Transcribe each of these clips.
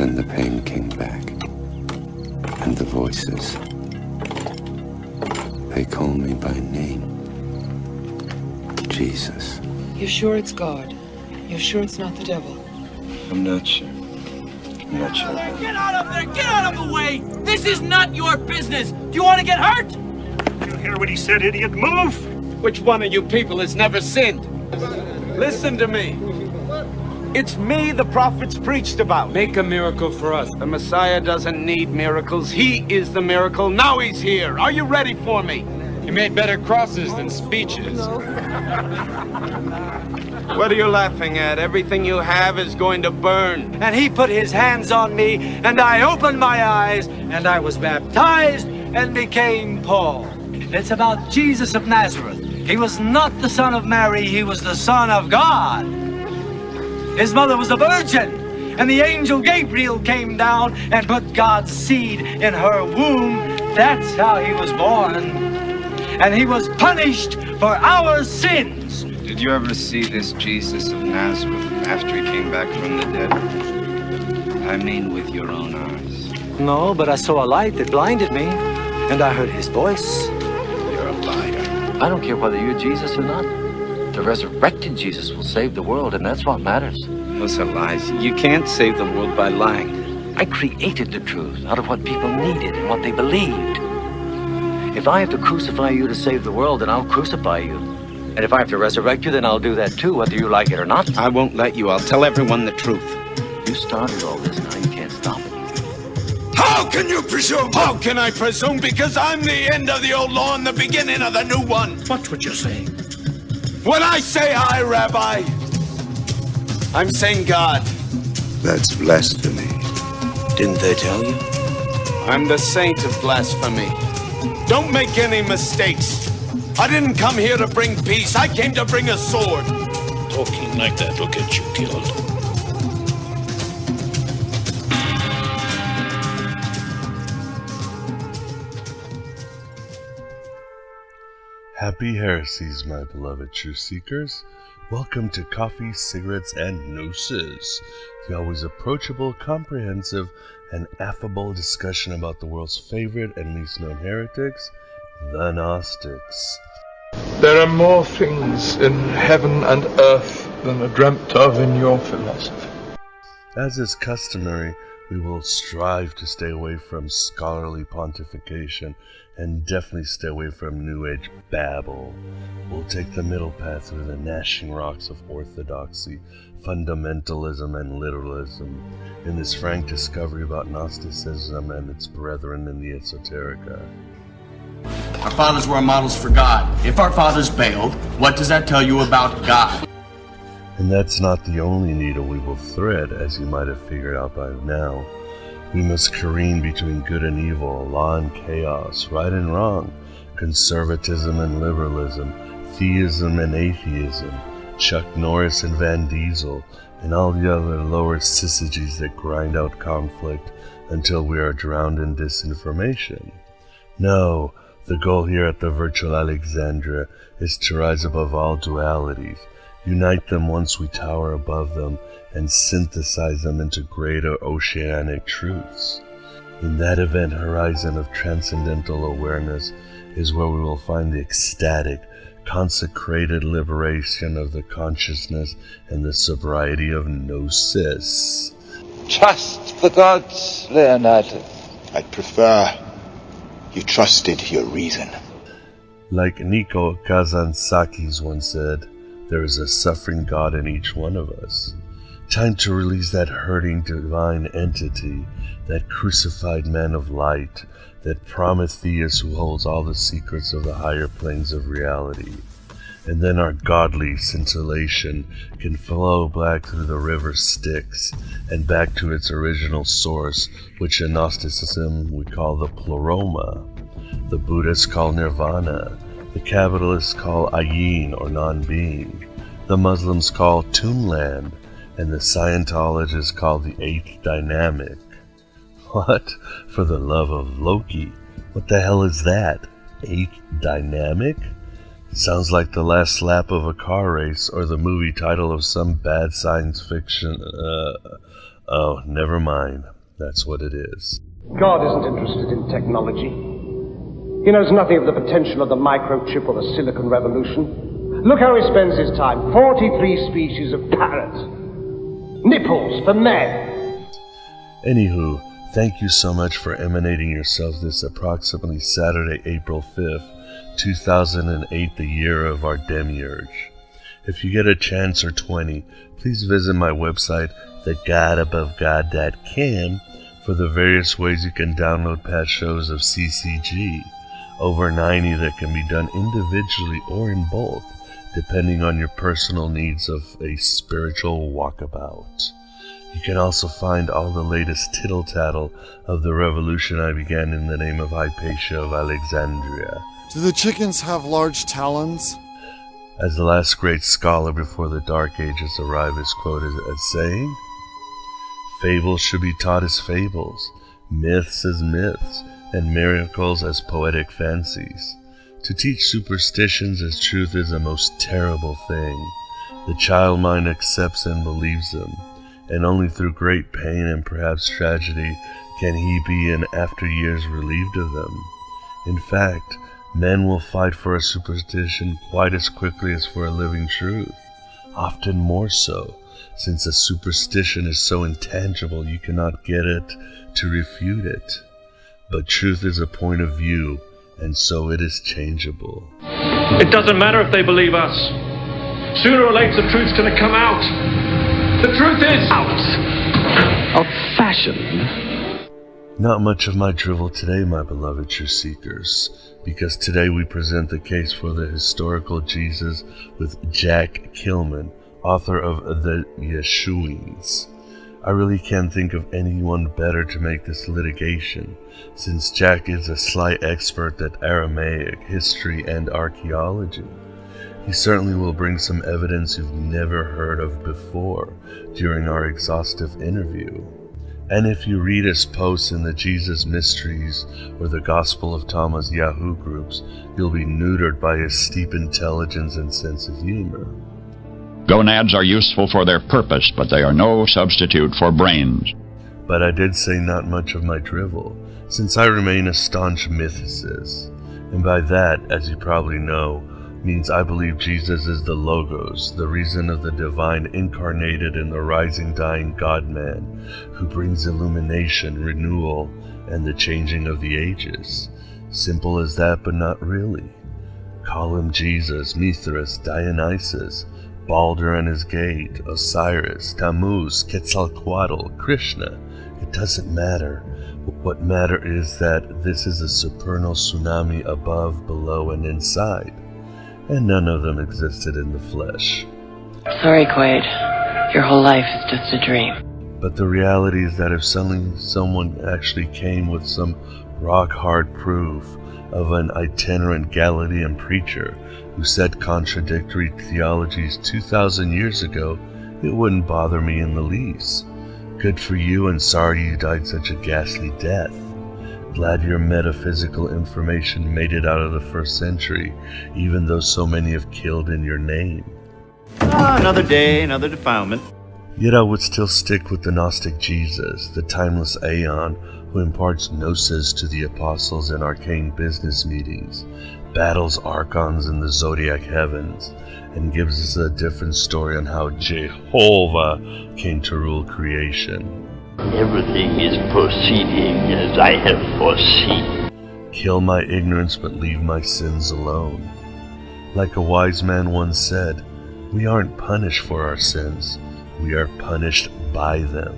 Then the pain came back, and the voices. They call me by name. Jesus. You're sure it's God? You're sure it's not the devil? I'm not sure. I'm not sure. Get out of there! Get out of the way! This is not your business! Do you want to get hurt? You hear what he said, idiot? Move! Which one of you people has never sinned? Listen to me. It's me the prophets preached about. Make a miracle for us. The Messiah doesn't need miracles. He is the miracle. Now he's here. Are you ready for me? You made better crosses than speeches. What are you laughing at? Everything you have is going to burn. And he put his hands on me, and I opened my eyes, and I was baptized and became Paul. It's about Jesus of Nazareth. He was not the son of Mary, he was the Son of God. His mother was a virgin, and the angel Gabriel came down and put God's seed in her womb. That's how he was born. And he was punished for our sins. Did you ever see this Jesus of Nazareth after he came back from the dead? I mean, with your own eyes. No, but I saw a light that blinded me, and I heard his voice. You're a liar. I don't care whether you're Jesus or not. The resurrected Jesus will save the world, and that's what matters. Those are lies. You can't save the world by lying. I created the truth out of what people needed and what they believed. If I have to crucify you to save the world, then I'll crucify you. And if I have to resurrect you, then I'll do that too, whether you like it or not. I won't let you. I'll tell everyone the truth. You started all this, now you can't stop it. How can you presume? How can I presume? Because I'm the end of the old law and the beginning of the new one. Watch what you're saying. When I say I, Rabbi, I'm saying God. That's blasphemy. Didn't they tell you? I'm the saint of blasphemy. Don't make any mistakes. I didn't come here to bring peace. I came to bring a sword. Talking like that will get you killed. Happy heresies, my beloved truth seekers. Welcome to Coffee, Cigarettes, and Gnosis, the always approachable, comprehensive, and affable discussion about the world's favorite and least known heretics, the Gnostics. There are more things in heaven and earth than are dreamt of in your philosophy. As is customary, we will strive to stay away from scholarly pontification and definitely stay away from New Age babble. We'll take the middle path through the gnashing rocks of orthodoxy, fundamentalism, and literalism in this frank discovery about Gnosticism and its brethren in the esoterica. Our fathers were models for God. If our fathers bailed, what does that tell you about God? And that's not the only needle we will thread, as you might have figured out by now. We must careen between good and evil, law and chaos, right and wrong, conservatism and liberalism, theism and atheism, Chuck Norris and Van Diesel, and all the other lower syzygies that grind out conflict until we are drowned in disinformation. No, the goal here at the virtual Alexandria is to rise above all dualities, unite them once we tower above them, and synthesize them into greater oceanic truths. In that event horizon of transcendental awareness is where we will find the ecstatic, consecrated liberation of the consciousness and the sobriety of gnosis. Trust the gods, Leonardo. I'd prefer you trusted your reason. Like Nico Kazantzakis once said, there is a suffering God in each one of us. Time to release that hurting divine entity, that crucified man of light, that Prometheus who holds all the secrets of the higher planes of reality. And then our godly scintillation can flow back through the river Styx and back to its original source, which in Gnosticism we call the pleroma, the Buddhists call nirvana, the capitalists call ayin or non-being, the Muslims call tombland, and the Scientologists call the eighth dynamic. What? For the love of Loki, what the hell is that? Eighth dynamic? Sounds like the last lap of a car race or the movie title of some bad science fiction. Oh, never mind. That's what it is. God isn't interested in technology. He knows nothing of the potential of the microchip or the silicon revolution. Look how he spends his time. 43 species of parrots. Nipples for men. Anywho, thank you so much for emanating yourselves this approximately Saturday, April 5th, 2008, the year of our demiurge. If you get a chance or 20, please visit my website, thegodabovegod.com, for the various ways you can download past shows of CCG, over 90 that can be done individually or in bulk, depending on your personal needs of a spiritual walkabout. You can also find all the latest tittle-tattle of the revolution I began in the name of Hypatia of Alexandria. Do the chickens have large talons? As the last great scholar before the Dark Ages arrived is quoted as saying, "Fables should be taught as fables, myths as myths, and miracles as poetic fancies. To teach superstitions as truth is a most terrible thing. The child mind accepts and believes them, and only through great pain and perhaps tragedy can he be in after years relieved of them. In fact, men will fight for a superstition quite as quickly as for a living truth, often more so, since a superstition is so intangible you cannot get it to refute it. But truth is a point of view, and so it is changeable." It doesn't matter if they believe us. Sooner or later the truth's gonna come out. The truth is out of fashion. Not much of my drivel today, my beloved truth seekers, because today we present the case for the historical Jesus with Jack Killman, author of the Yeshuines. I really can't think of anyone better to make this litigation, since Jack is a slight expert at Aramaic, history, and archaeology. He certainly will bring some evidence you've never heard of before during our exhaustive interview. And if you read his posts in the Jesus Mysteries or the Gospel of Thomas Yahoo groups, you'll be neutered by his steep intelligence and sense of humor. Gonads are useful for their purpose, but they are no substitute for brains. But I did say not much of my drivel, since I remain a staunch mythicist. And by that, as you probably know, means I believe Jesus is the Logos, the reason of the divine incarnated in the rising dying God-man, who brings illumination, renewal, and the changing of the ages. Simple as that, but not really. Call him Jesus, Mithras, Dionysus, Balder and his gate, Osiris, Tammuz, Quetzalcoatl, Krishna. It doesn't matter. What matters is that this is a supernal tsunami above, below, and inside. And none of them existed in the flesh. Sorry, Quaid. Your whole life is just a dream. But the reality is that if suddenly someone actually came with some rock-hard proof of an itinerant Galilean preacher who said contradictory theologies 2,000 years ago, it wouldn't bother me in the least. Good for you, and sorry you died such a ghastly death. Glad your metaphysical information made it out of the 1st century, even though so many have killed in your name. Another day, another defilement. Yet I would still stick with the Gnostic Jesus, the timeless Aeon, who imparts gnosis to the apostles in arcane business meetings, battles archons in the zodiac heavens, and gives us a different story on how Jehovah came to rule creation. Everything is proceeding as I have foreseen. Kill my ignorance, but leave my sins alone. Like a wise man once said, we aren't punished for our sins, we are punished by them.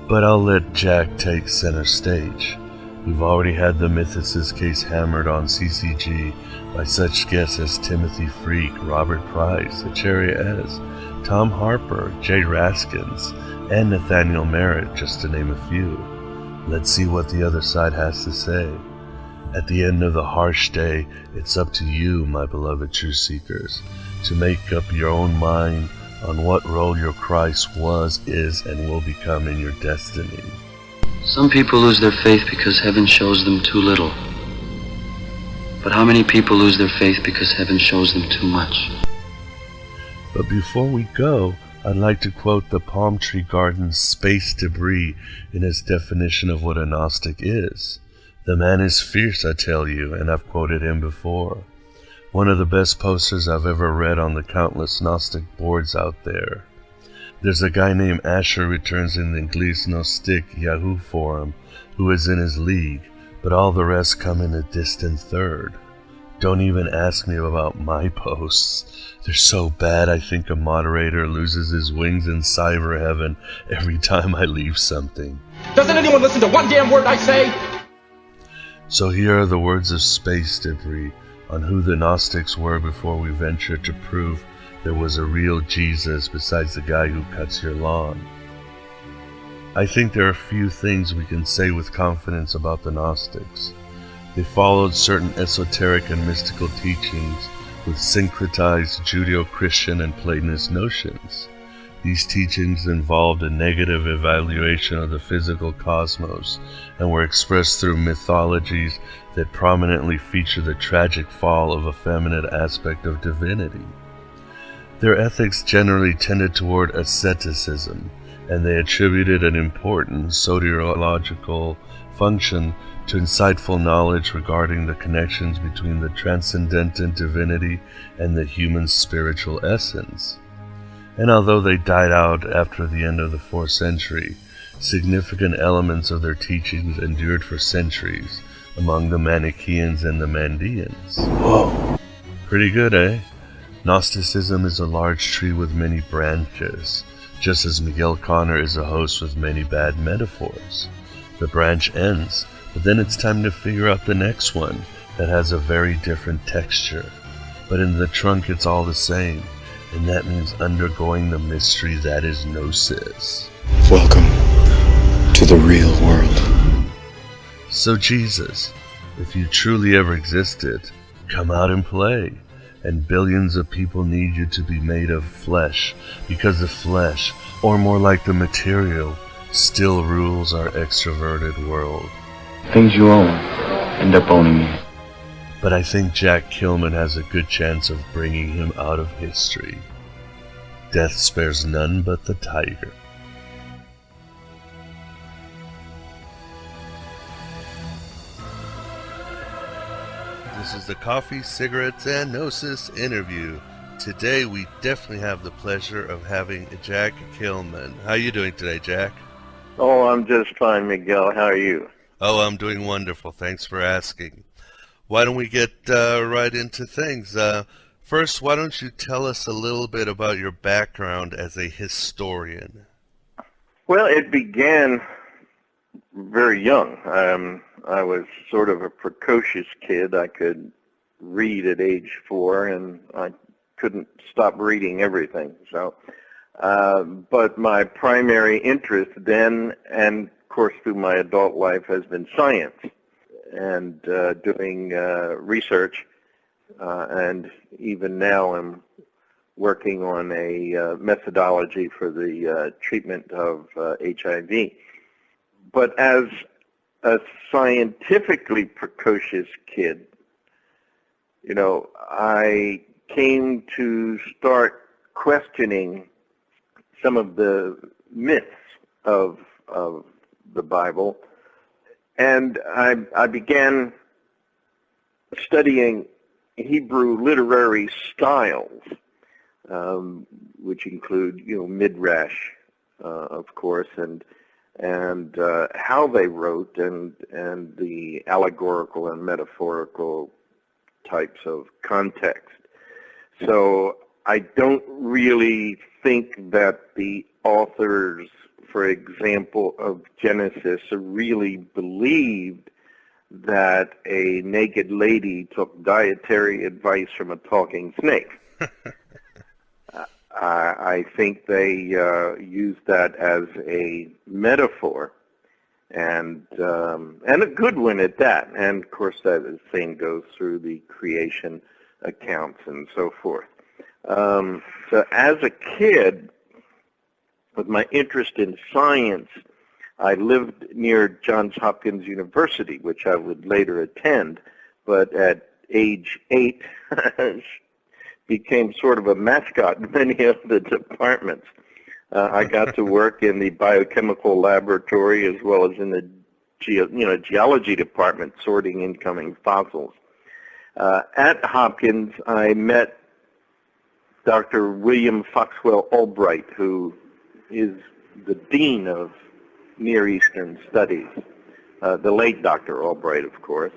But I'll let Jack take center stage. We've already had the mythicist case hammered on CCG by such guests as Timothy Freak, Robert Price, Acharya S., Tom Harper, Jay Raskins, and Nathaniel Merritt, just to name a few. Let's see what the other side has to say. At the end of the harsh day, it's up to you, my beloved truth seekers, to make up your own mind on what role your Christ was, is, and will become in your destiny. Some people lose their faith because heaven shows them too little. But how many people lose their faith because heaven shows them too much? But before we go, I'd like to quote the Palm Tree Garden's space debris in its definition of what a Gnostic is. The man is fierce, I tell you, and I've quoted him before. One of the best posters I've ever read on the countless Gnostic boards out there. There's a guy named Asher returns in the Linguistic Yahoo forum who is in his league, but all the rest come in a distant third. Don't even ask me about my posts. They're so bad I think a moderator loses his wings in cyber heaven every time I leave something. Doesn't anyone listen to one damn word I say? So here are the words of space debris on who the Gnostics were before we venture to prove there was a real Jesus besides the guy who cuts your lawn. I think there are few things we can say with confidence about the Gnostics. They followed certain esoteric and mystical teachings with syncretized Judeo-Christian and Platonist notions. These teachings involved a negative evaluation of the physical cosmos and were expressed through mythologies that prominently feature the tragic fall of a feminine aspect of divinity. Their ethics generally tended toward asceticism, and they attributed an important soteriological function to insightful knowledge regarding the connections between the transcendent divinity and the human spiritual essence. And although they died out after the end of the 4th century, significant elements of their teachings endured for centuries among the Manichaeans and the Mandeans. Whoa! Pretty good, eh? Gnosticism is a large tree with many branches, just as Miguel Conner is a host with many bad metaphors. The branch ends, but then it's time to figure out the next one that has a very different texture. But in the trunk it's all the same, and that means undergoing the mystery that is Gnosis. Welcome to the real world. So Jesus, if you truly ever existed, come out and play. And billions of people need you to be made of flesh, because the flesh, or more like the material, still rules our extroverted world. Things you own end up owning you. But I think Jack Killman has a good chance of bringing him out of history. Death spares none but the tiger. This is the Coffee, Cigarettes, and Gnosis interview. Today we definitely have the pleasure of having Jack Killman. How are you doing today, Jack? Oh, I'm just fine, Miguel. How are you? Oh, I'm doing wonderful. Thanks for asking. Why don't we get right into things? First, why don't you tell us a little bit about your background as a historian? Well, it began very young. I was sort of a precocious kid. I could read at age 4, and I couldn't stop reading everything. So, but my primary interest then, and of course through my adult life, has been science and doing research. And even now I'm working on a methodology for the treatment of HIV. But as a scientifically precocious kid, you know, I came to start questioning some of the myths of the Bible, and I began studying Hebrew literary styles, which include, you know, midrash, of course, and how they wrote, and the allegorical and metaphorical types of context. So I don't really think that the authors, for example, of Genesis really believed that a naked lady took dietary advice from a talking snake. I think they used that as a metaphor, and a good one at that. And of course, that same goes through the creation accounts and so forth. So as a kid, with my interest in science, I lived near Johns Hopkins University, which I would later attend, but at age 8 became sort of a mascot in many of the departments. I got to work in the biochemical laboratory as well as in the geology department, sorting incoming fossils. At Hopkins, I met Dr. William Foxwell Albright, who is the dean of Near Eastern Studies, the late Dr. Albright, of course.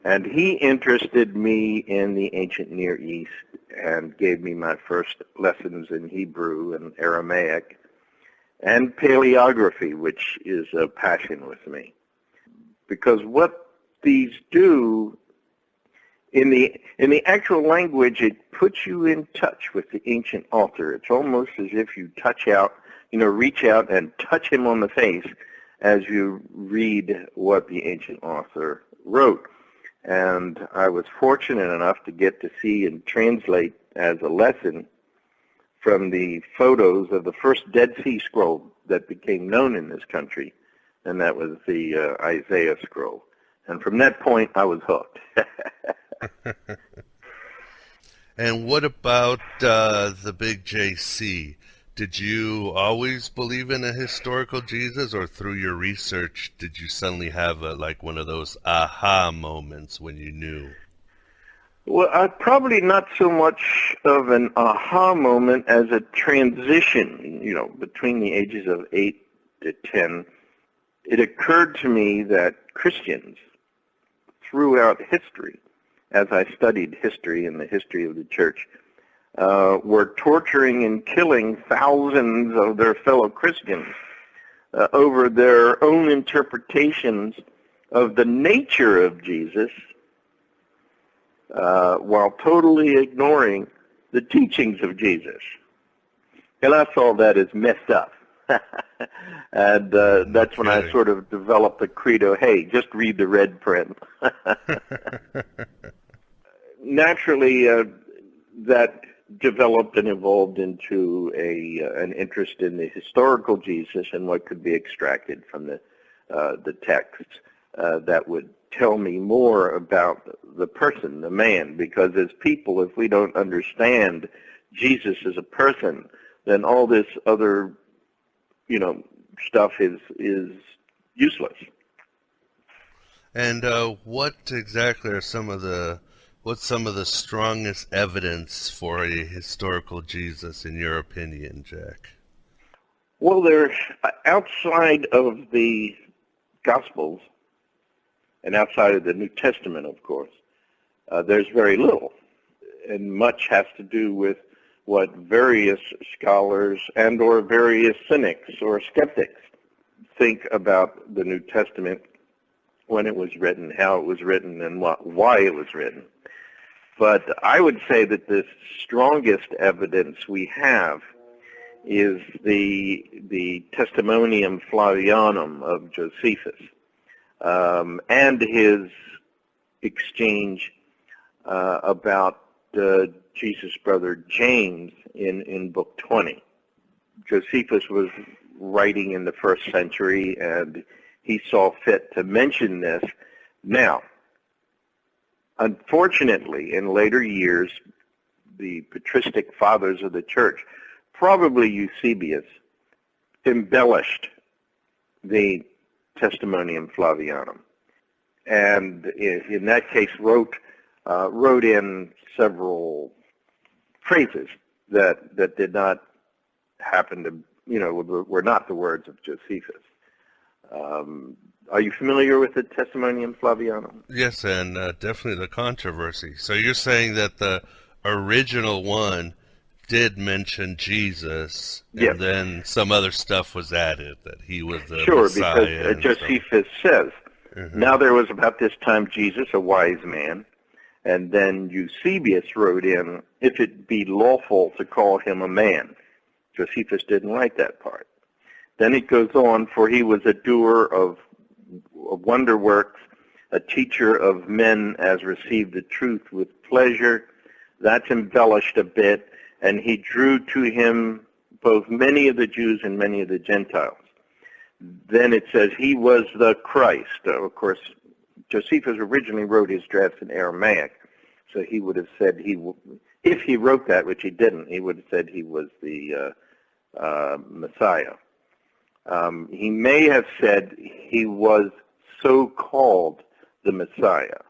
And he interested me in the ancient Near East and gave me my first lessons in Hebrew and Aramaic and paleography, which is a passion with me. Because what these do, in the actual language, it puts you in touch with the ancient author. It's almost as if you reach out and touch him on the face as you read what the ancient author wrote. And I was fortunate enough to get to see and translate as a lesson from the photos of the first Dead Sea Scroll that became known in this country, and that was the Isaiah Scroll. And from that point, I was hooked. And what about the big JC? Did you always believe in a historical Jesus, or through your research did you suddenly have one of those aha moments when you knew? Well, probably not so much of an aha moment as a transition, between the ages of 8 to 10. It occurred to me that Christians throughout history, as I studied history and the history of the church, were torturing and killing thousands of their fellow Christians over their own interpretations of the nature of Jesus, while totally ignoring the teachings of Jesus. And I saw that as messed up. And that's when I sort of developed the credo, hey, just read the red print. Naturally, that developed and evolved into an interest in the historical Jesus and what could be extracted from the texts that would tell me more about the person, the man, because as people, if we don't understand Jesus as a person, then all this other, stuff is useless. And what exactly are what's some of the strongest evidence for a historical Jesus, in your opinion, Jack? Well, there's outside of the Gospels and outside of the New Testament, of course, there's very little. And much has to do with what various scholars and or various cynics or skeptics think about the New Testament, when it was written, how it was written, and why it was written. But I would say that the strongest evidence we have is the Testimonium Flavianum of Josephus, and his exchange about Jesus' brother James in Book 20. Josephus was writing in the 1st century, and he saw fit to mention this. Now, unfortunately, in later years, the patristic fathers of the church, probably Eusebius, embellished the Testimonium Flavianum, and in that case wrote in several phrases that did not happen to, were not the words of Josephus. Are you familiar with the Testimonium Flavianum? Yes, and definitely the controversy. So you're saying that the original one did mention Jesus, and yes, then some other stuff was added, that he was the sure, Messiah. Because Josephus says, now there was about this time Jesus, a wise man, and then Eusebius wrote in, if it be lawful to call him a man. Josephus didn't write that part. Then it goes on, for he was a doer of wonder works, a teacher of men as received the truth with pleasure. That's embellished a bit, and he drew to him both many of the Jews and many of the Gentiles. Then it says he was the Christ. Of course, Josephus originally wrote his drafts in Aramaic, so he would have said if he wrote that, which he didn't, he would have said he was the Messiah. He may have said he was so-called the Messiah.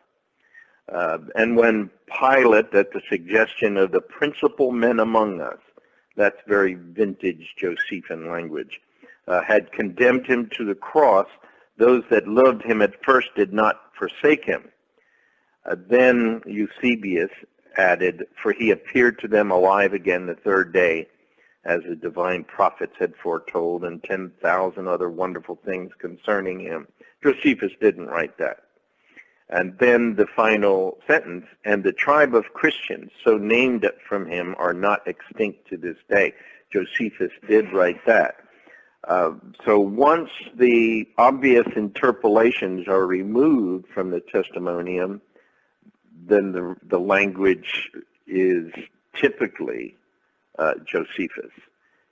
And when Pilate, at the suggestion of the principal men among us, that's very vintage Josephine language, had condemned him to the cross, those that loved him at first did not forsake him. Then Eusebius added, for he appeared to them alive again the third day, as the divine prophets had foretold, and 10,000 other wonderful things concerning him. Josephus didn't write that. And then the final sentence, and the tribe of Christians, so named from him, are not extinct to this day. Josephus did write that. So once the obvious interpolations are removed from the testimonium, then the language is typically Josephus.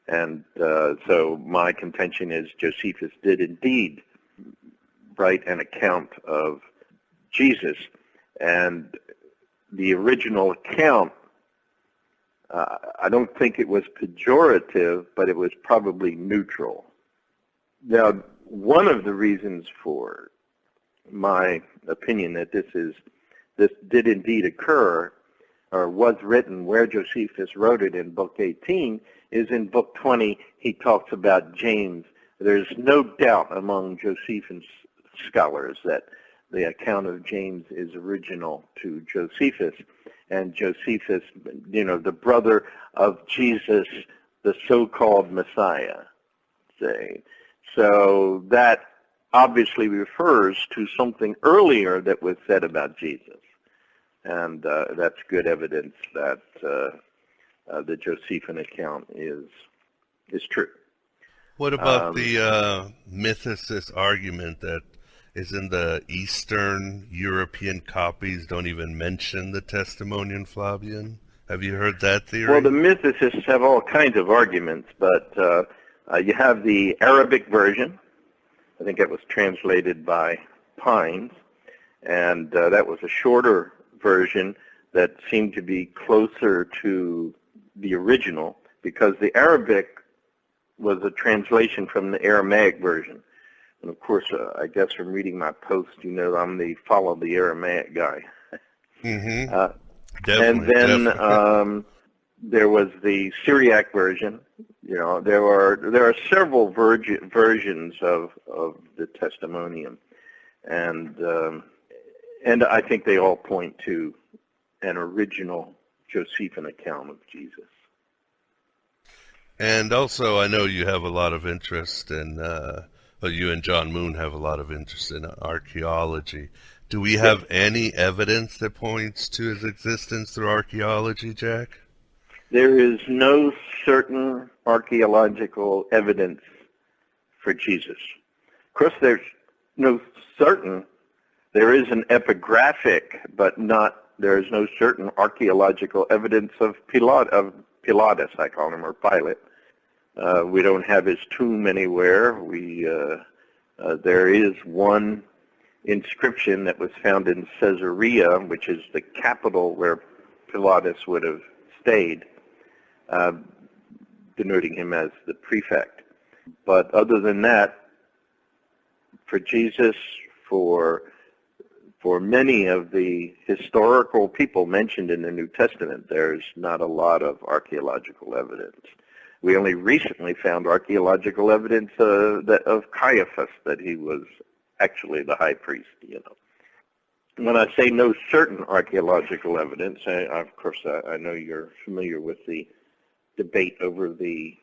And so my contention is Josephus did indeed write an account of Jesus, and the original account, I don't think it was pejorative, but it was probably neutral. Now, one of the reasons for my opinion that this did indeed occur, or was written where Josephus wrote it in Book 18, is in Book 20, he talks about James. There's no doubt among Josephine scholars that the account of James is original to Josephus, and Josephus, the brother of Jesus, the so-called Messiah, say. So that obviously refers to something earlier that was said about Jesus, and that's good evidence that the Josephine account is true. What about the mythicist argument that isn't the Eastern European copies don't even mention the Testimonium Flavian? Have you heard that theory? Well, the mythicists have all kinds of arguments, but you have the Arabic version. I think it was translated by Pines, and that was a shorter version that seemed to be closer to the original, because the Arabic was a translation from the Aramaic version. And of course, I guess from reading my post, I'm the follow the Aramaic guy. Mm-hmm. And then there was the Syriac version. There are several versions of the Testimonium, and I think they all point to an original Josephine account of Jesus. And also, I know you have a lot of interest in. You and John Moon have a lot of interest in archaeology. Do we have any evidence that points to his existence through archaeology, Jack? There is no certain archaeological evidence for Jesus. Of course, there's no certain. There is an epigraphic, but there is no certain archaeological evidence of Pilatus, I call him, or Pilate. We don't have his tomb anywhere. There is one inscription that was found in Caesarea, which is the capital where Pilatus would have stayed, denoting him as the prefect. But other than that, for Jesus, for many of the historical people mentioned in the New Testament, there's not a lot of archaeological evidence. We only recently found archaeological evidence of Caiaphas, that he was actually the high priest. When I say no certain archaeological evidence, of course I know you're familiar with the debate over the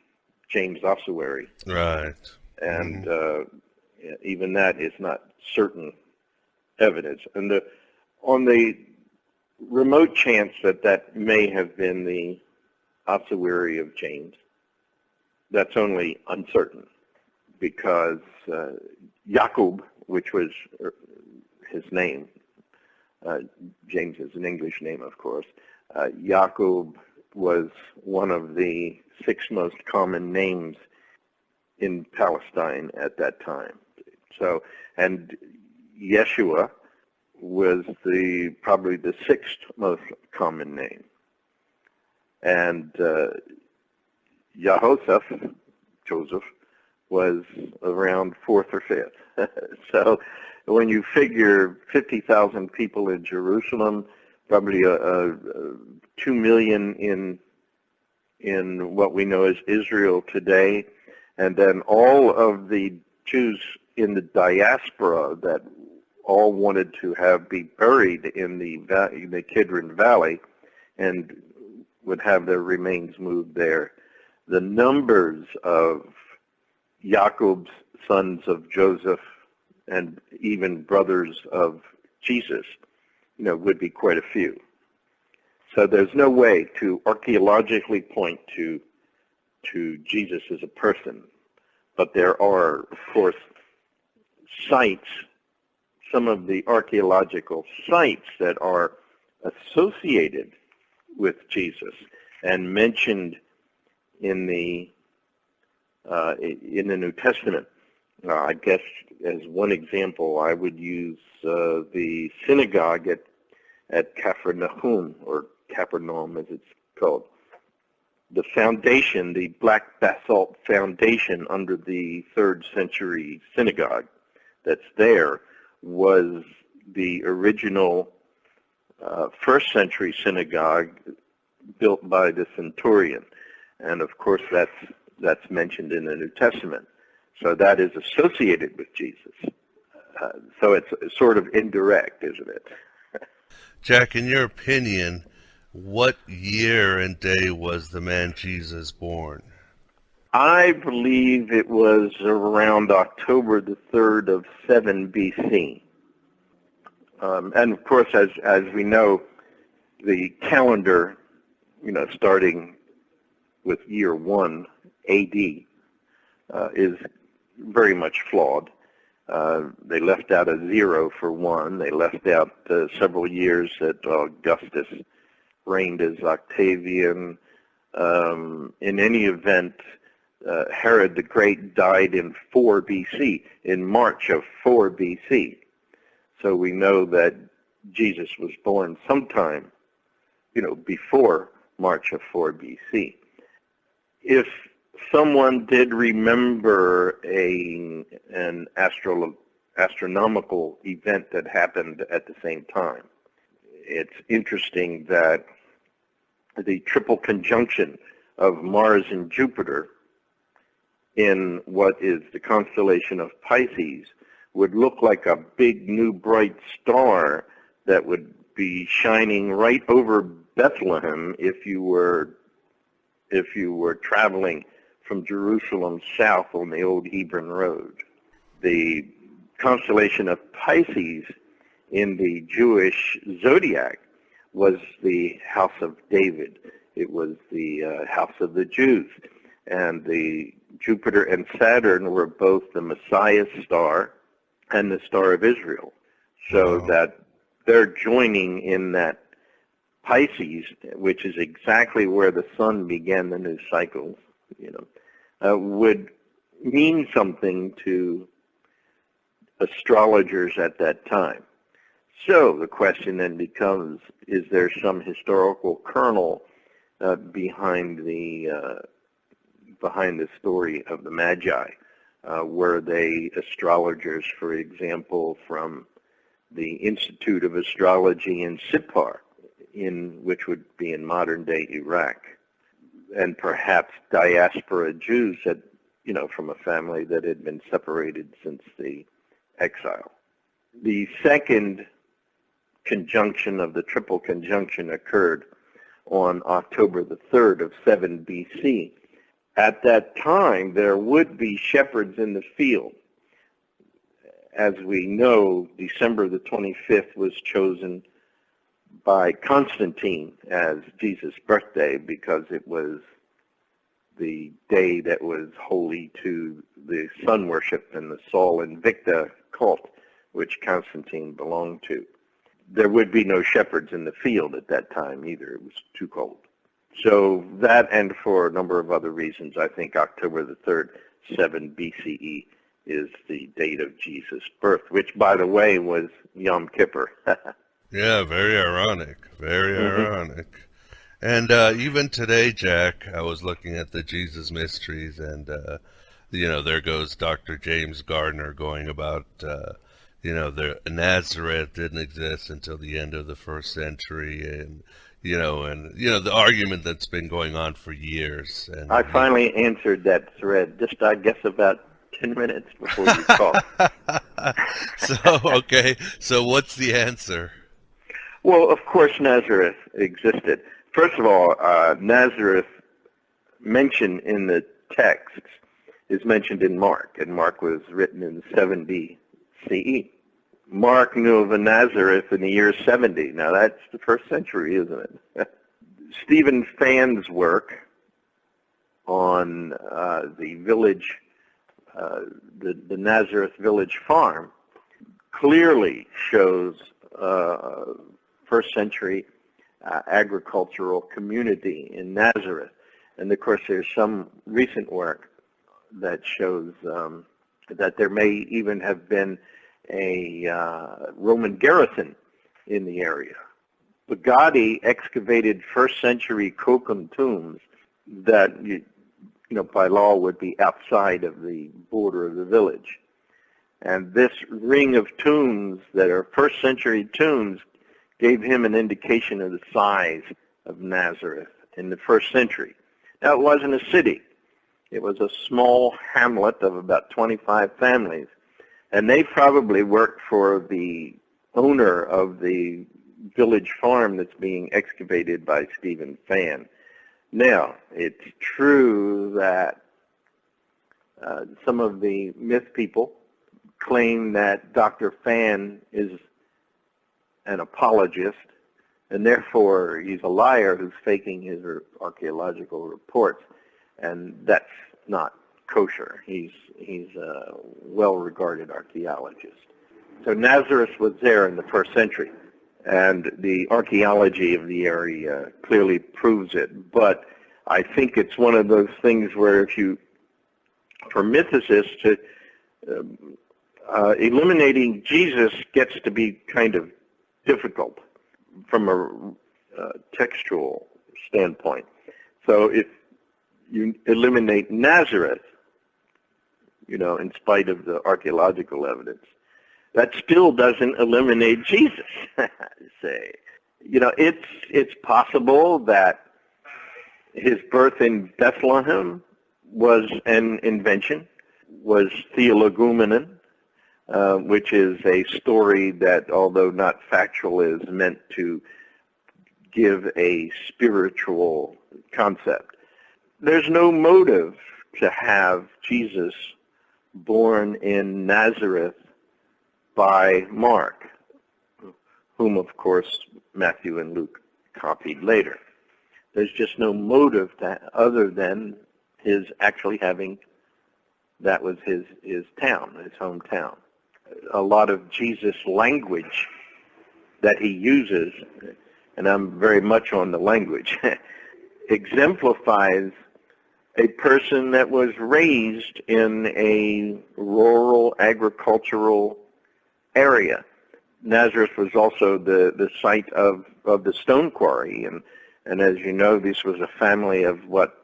James ossuary. Right. And even that is not certain evidence. And on the remote chance that may have been the ossuary of James, that's only uncertain, because Jacob, which was his name, James is an English name, of course, Jacob was one of the 6 most common names in Palestine at that time. So, and Yeshua was probably the 6th most common name. And Jehoshaphat, Joseph was around 4th or 5th. So when you figure 50,000 people in Jerusalem, probably 2 million in what we know as Israel today, and then all of the Jews in the diaspora that all wanted to be buried in the Kidron Valley and would have their remains moved there. The numbers of Jacob's sons of Joseph and even brothers of Jesus, would be quite a few. So there's no way to archaeologically point to Jesus as a person, but there are, of course, sites, some of the archaeological sites that are associated with Jesus and mentioned in the New Testament. I guess as one example, I would use the synagogue at Capernaum, or Capernaum as it's called. The foundation, the black basalt foundation under the 3rd century synagogue that's there, was the original 1st century synagogue built by the centurion. And of course that's mentioned in the New Testament. So that is associated with Jesus. So it's sort of indirect, isn't it? Jack, in your opinion, what year and day was the man Jesus born? I believe it was around October the 3rd of 7 BC. And of course, as we know, the calendar, starting with year 1 AD, is very much flawed. They left out a 0 for 1. They left out several years that Augustus reigned as Octavian. In any event, Herod the Great died in 4 BC, in March of 4 BC. So we know that Jesus was born sometime, before March of 4 BC. If someone did remember an astronomical event that happened at the same time, it's interesting that the triple conjunction of Mars and Jupiter in what is the constellation of Pisces would look like a big new bright star that would be shining right over Bethlehem if you were traveling from Jerusalem south on the old Hebron Road. The constellation of Pisces in the Jewish zodiac was the house of David. It was the house of the Jews. And the Jupiter and Saturn were both the Messiah star and the Star of Israel. So that they're joining in that Pisces, which is exactly where the sun began the new cycle, would mean something to astrologers at that time. So the question then becomes, is there some historical kernel behind the story of the Magi? Were they astrologers, for example, from the Institute of Astrology in Sippar, which would be in modern-day Iraq, and perhaps diaspora Jews from a family that had been separated since the exile? The second conjunction of the triple conjunction occurred on October the 3rd of 7 BC. At that time, there would be shepherds in the field. As we know, December the 25th was chosen by Constantine as Jesus' birthday because it was the day that was holy to the sun worship and the Sol Invicta cult, which Constantine belonged to. There would be no shepherds in the field at that time either. It was too cold. So that, and for a number of other reasons, I think October the 3rd, 7 BCE is the date of Jesus' birth, which, by the way, was Yom Kippur. Yeah, very ironic. Very ironic. And even today, Jack, I was looking at the Jesus Mysteries, and there goes Dr. James Gardner going about, the Nazareth didn't exist until the end of the 1st century, and the argument that's been going on for years. And I finally answered that thread, just I guess about 10 minutes before you called. So what's the answer? Well, of course Nazareth existed. First of all, Nazareth mentioned in the text is mentioned in Mark, and Mark was written in 70 CE. Mark knew of a Nazareth in the year 70. Now that's the 1st century, isn't it? Stephen Fann's work on the village, the Nazareth village farm, clearly shows 1st century agricultural community in Nazareth. And of course there's some recent work that shows that there may even have been a Roman garrison in the area. Bugatti excavated 1st century Kokum tombs that by law would be outside of the border of the village. And this ring of tombs that are 1st century tombs gave him an indication of the size of Nazareth in the 1st century. Now, it wasn't a city. It was a small hamlet of about 25 families. And they probably worked for the owner of the village farm that's being excavated by Stephen Fann. Now, it's true that some of the myth people claim that Dr. Fann is an apologist, and therefore he's a liar who's faking his archaeological reports, and that's not kosher. He's a well-regarded archaeologist. So Nazareth was there in the 1st century, and the archaeology of the area clearly proves it. But I think it's one of those things where for mythicists, eliminating Jesus gets to be kind of difficult from a textual standpoint. So if you eliminate Nazareth, in spite of the archaeological evidence, that still doesn't eliminate Jesus. Say, it's possible that his birth in Bethlehem was an invention, was theologumenon, which is a story that, although not factual, is meant to give a spiritual concept. There's no motive to have Jesus born in Nazareth by Mark, whom, of course, Matthew and Luke copied later. There's just no motive other than his actually having, that was his town, his hometown. A lot of Jesus language that he uses, and I'm very much on the language, exemplifies a person that was raised in a rural agricultural area. Nazareth was also the site of the stone quarry, and as you know, this was a family of what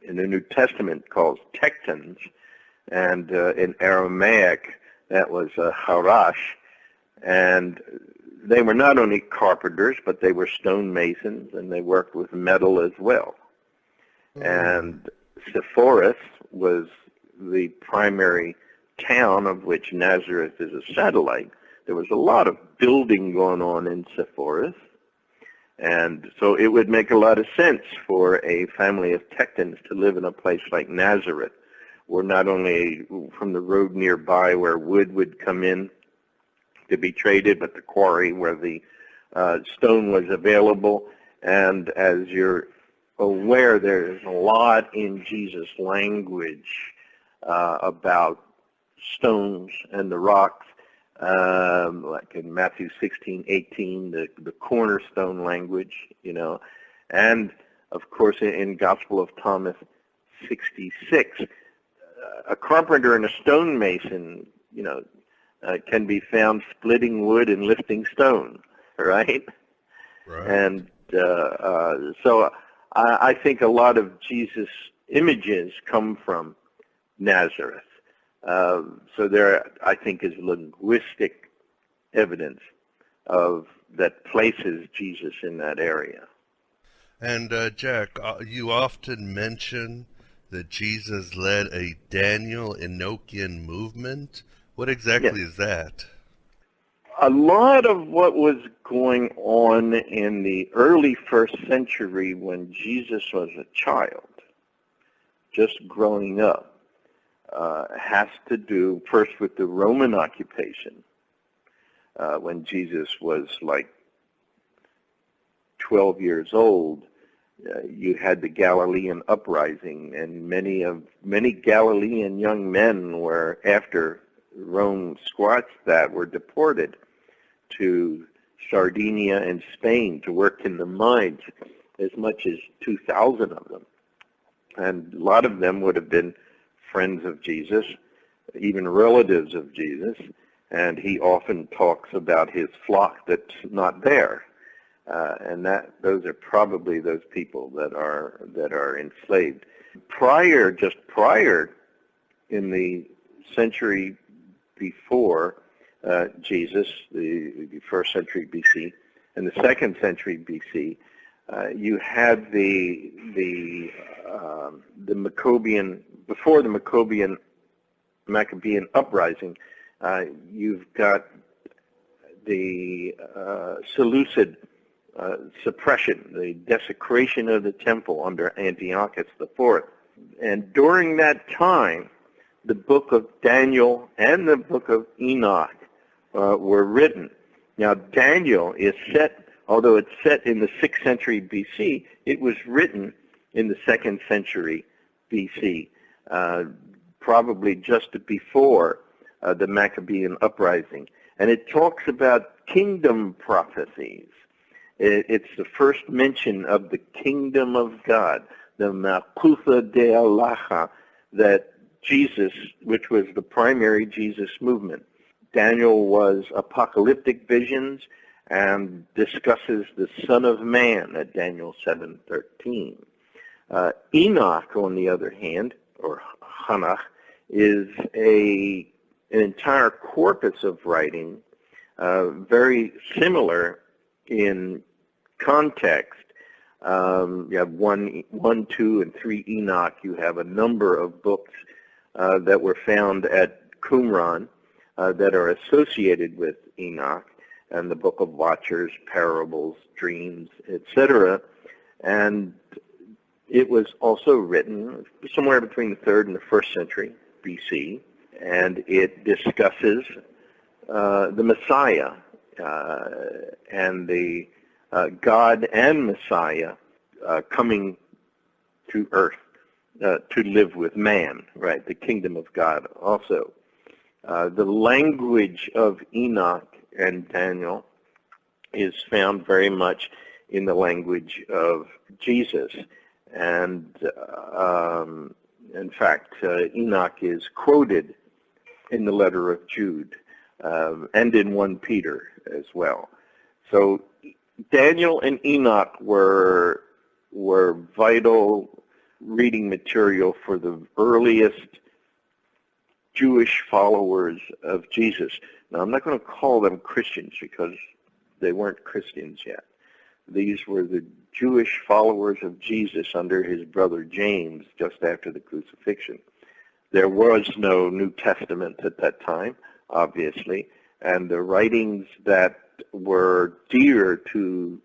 in the New Testament calls tectons, and in Aramaic that was harash, and they were not only carpenters, but they were stonemasons, and they worked with metal as well. And Sepphoris was the primary town of which Nazareth is a satellite. There was a lot of building going on in Sepphoris, and so it would make a lot of sense for a family of tectons to live in a place like Nazareth, where not only from the road nearby where wood would come in to be traded, but the quarry where the stone was available. And as you're aware, there's a lot in Jesus' language about stones and the rocks, like in Matthew 16:18, the cornerstone language, and of course in Gospel of Thomas 66, a carpenter and a stonemason, can be found splitting wood and lifting stone, right? Right. And so I think a lot of Jesus images come from Nazareth. So there, I think, is linguistic evidence of that places Jesus in that area. And Jack, you often mention that Jesus led a Daniel-Enochian movement. What exactly is that? A lot of what was going on in the early 1st century when Jesus was a child, just growing up, has to do first with the Roman occupation. When Jesus was like 12 years old, you had the Galilean uprising, and many Galilean young men were, after Rome squashed that, were deported to Sardinia and Spain to work in the mines, as much as 2,000 of them. And a lot of them would have been friends of Jesus, even relatives of Jesus, and he often talks about his flock that's not there. And those are probably those people that are enslaved. Just prior, in the century before Jesus, the 1st century BC, and the 2nd century BC, you had the Maccabean, before the Maccabean uprising. You've got the Seleucid suppression, the desecration of the temple under Antiochus IV. And during that time, the book of Daniel and the book of Enoch were written. Now, Daniel is set, although it's set in the 6th century BC, it was written in the 2nd century BC, probably just before the Maccabean uprising. And it talks about kingdom prophecies. It's the first mention of the kingdom of God, the Malchutha de Allah, that Jesus, which was the primary Jesus movement. Daniel was apocalyptic visions and discusses the Son of Man at Daniel 7:13. Enoch, on the other hand, or Hanach, is an entire corpus of writing, very similar in context. You have 1, 2, and 3 Enoch. You have a number of books that were found at Qumran that are associated with Enoch, and the Book of Watchers, Parables, Dreams, etc. And it was also written somewhere between the 3rd and the 1st century BC, and it discusses the Messiah and the God and Messiah coming to earth to live with man, right? The kingdom of God also. The language of Enoch and Daniel is found very much in the language of Jesus. And in fact, Enoch is quoted in the letter of Jude and in 1 Peter as well. So Daniel and Enoch were vital reading material for the earliest Jewish followers of Jesus. Now, I'm not going to call them Christians because they weren't Christians yet. These were the Jewish followers of Jesus under his brother James just after the crucifixion. There was no New Testament at that time, obviously, and the writings that were dear to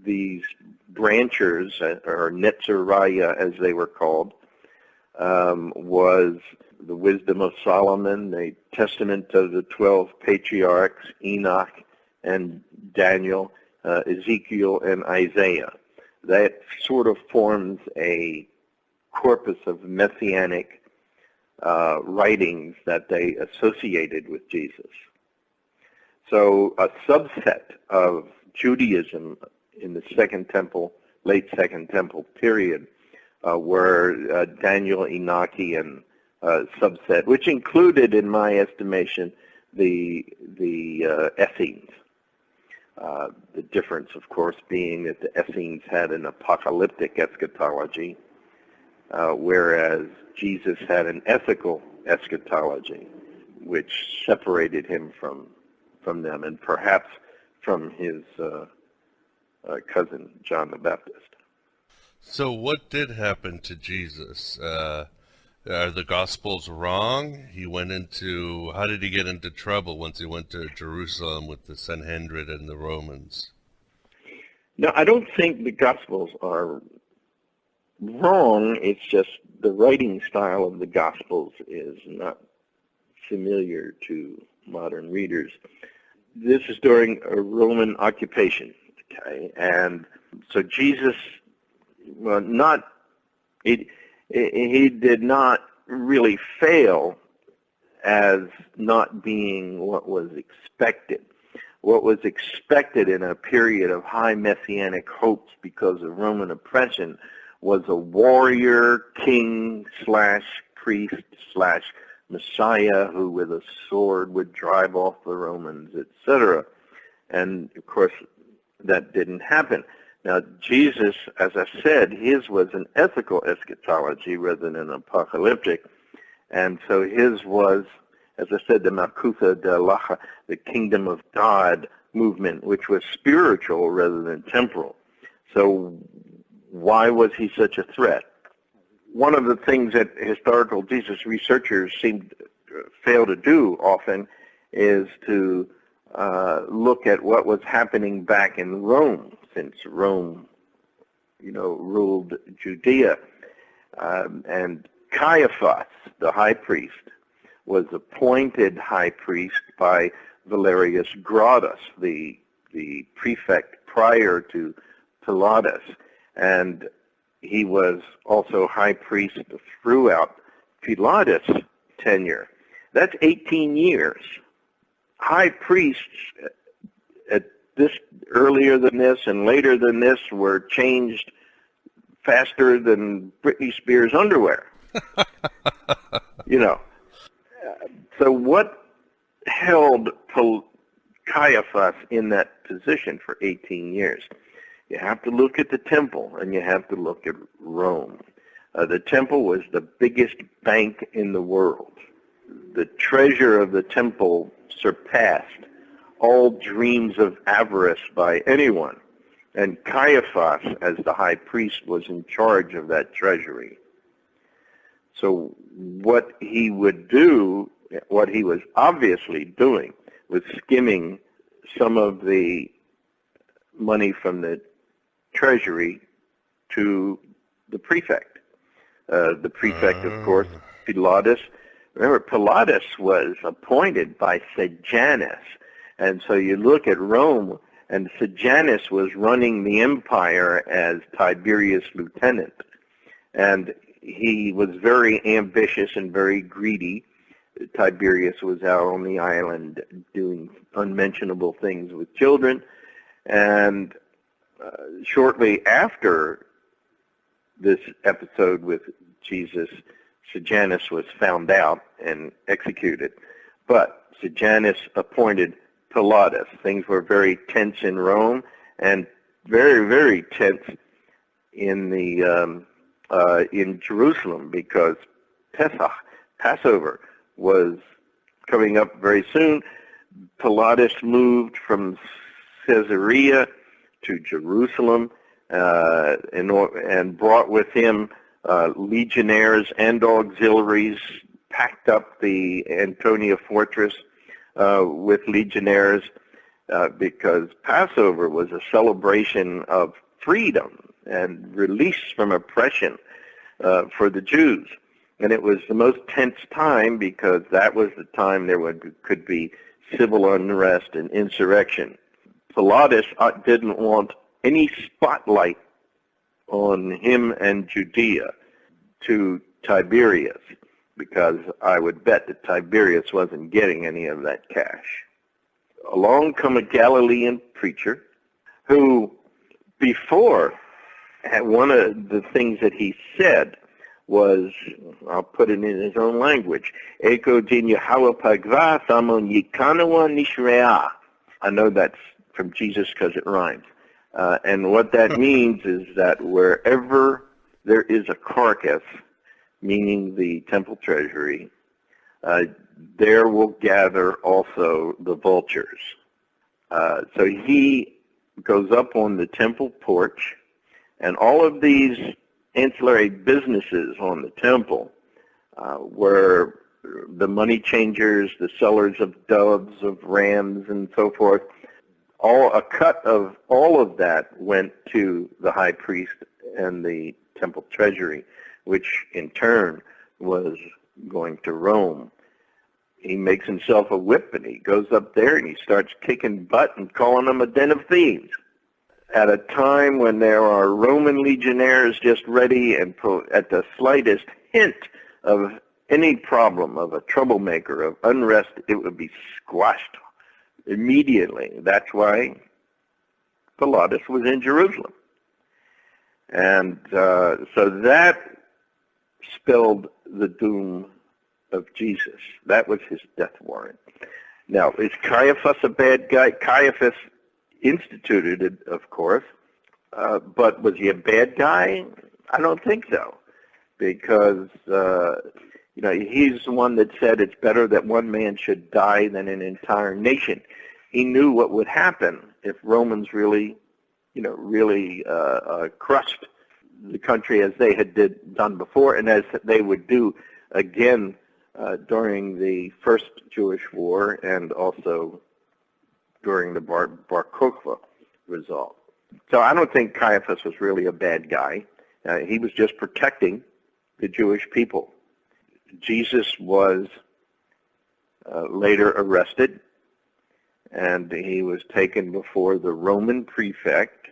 these branchers, or Netzariah as they were called, was the Wisdom of Solomon, the Testament of the 12 Patriarchs, Enoch and Daniel, Ezekiel and Isaiah. That sort of forms a corpus of messianic writings that they associated with Jesus. So a subset of Judaism in the Second Temple, late Second Temple period, were Daniel-Enochian subset, which included, in my estimation, the Essenes. The difference, of course, being that the Essenes had an apocalyptic eschatology, whereas Jesus had an ethical eschatology, which separated him from them, and perhaps from his cousin John the Baptist. So what did happen to Jesus? Are the Gospels wrong? How did he get into trouble once he went to Jerusalem with the Sanhedrin and the Romans? No, I don't think the Gospels are wrong. It's just the writing style of the Gospels is not familiar to modern readers. This is during a Roman occupation, okay? And so Jesus, he did not really fail as not being what was expected. What was expected in a period of high messianic hopes because of Roman oppression was a warrior, king / priest / Messiah who with a sword would drive off the Romans, etc. And of course that didn't happen. Now Jesus, as I said, his was an ethical eschatology rather than an apocalyptic. And so his was, as I said, the Malkutha de Lacha, the kingdom of God movement, which was spiritual rather than temporal. So why was he such a threat? One of the things that historical Jesus researchers seem to fail to do often is to look at what was happening back in Rome, since Rome, ruled Judea. And Caiaphas, the high priest, was appointed high priest by Valerius Gratus, the prefect prior to Pilatus, and he was also high priest throughout Pilatus' tenure. That's 18 years. High priests at this earlier than this and later than this were changed faster than Britney Spears' underwear. So what held Caiaphas in that position for 18 years? You have to look at the temple, and you have to look at Rome. The temple was the biggest bank in the world. The treasure of the temple surpassed all dreams of avarice by anyone. And Caiaphas, as the high priest, was in charge of that treasury. So what he would do, what he was obviously doing, was skimming some of the money from the treasury to the prefect. The prefect, of course, Pilatus. Remember, Pilatus was appointed by Sejanus. And so you look at Rome, and Sejanus was running the empire as Tiberius' lieutenant. And he was very ambitious and very greedy. Tiberius was out on the island doing unmentionable things with children. And shortly after this episode with Jesus, Sejanus was found out and executed. But Sejanus appointed Pilatus. Things were very tense in Rome and very, very tense in in Jerusalem because Passover, was coming up very soon. Pilatus moved from Caesarea to Jerusalem and brought with him legionnaires and auxiliaries, packed up the Antonia fortress with legionnaires because Passover was a celebration of freedom and release from oppression for the Jews. And it was the most tense time because that was the time there could be civil unrest and insurrection. Pilatus didn't want any spotlight on him and Judea to Tiberius, because I would bet that Tiberius wasn't getting any of that cash. Along come a Galilean preacher who, before, one of the things that he said was, I'll put it in his own language, Eko din Yahweh pagva thamon yikanawa nishrea. I know that's from Jesus because it rhymes. And what that means is that wherever there is a carcass, meaning the temple treasury, there will gather also the vultures. So he goes up on the temple porch, and all of these ancillary businesses on the temple were the money changers, the sellers of doves, of rams, and so forth. A cut of all of that went to the high priest and the temple treasury, which in turn was going to Rome. He makes himself a whip, and he goes up there and he starts kicking butt and calling them a den of thieves. At a time when there are Roman legionnaires just ready, and at the slightest hint of any problem, of a troublemaker, of unrest, it would be squashed immediately. That's why Pilatus was in Jerusalem. And so that spelled the doom of Jesus. That was his death warrant. Now, is Caiaphas a bad guy? Caiaphas instituted it, of course, but was he a bad guy? I don't think so, because he's the one that said it's better that one man should die than an entire nation. He knew what would happen if Romans really crushed the country as they had done before, and as they would do again during the First Jewish War and also during the Bar Kokhba revolt. So I don't think Caiaphas was really a bad guy. He was just protecting the Jewish people. Jesus was later arrested, and he was taken before the Roman prefect,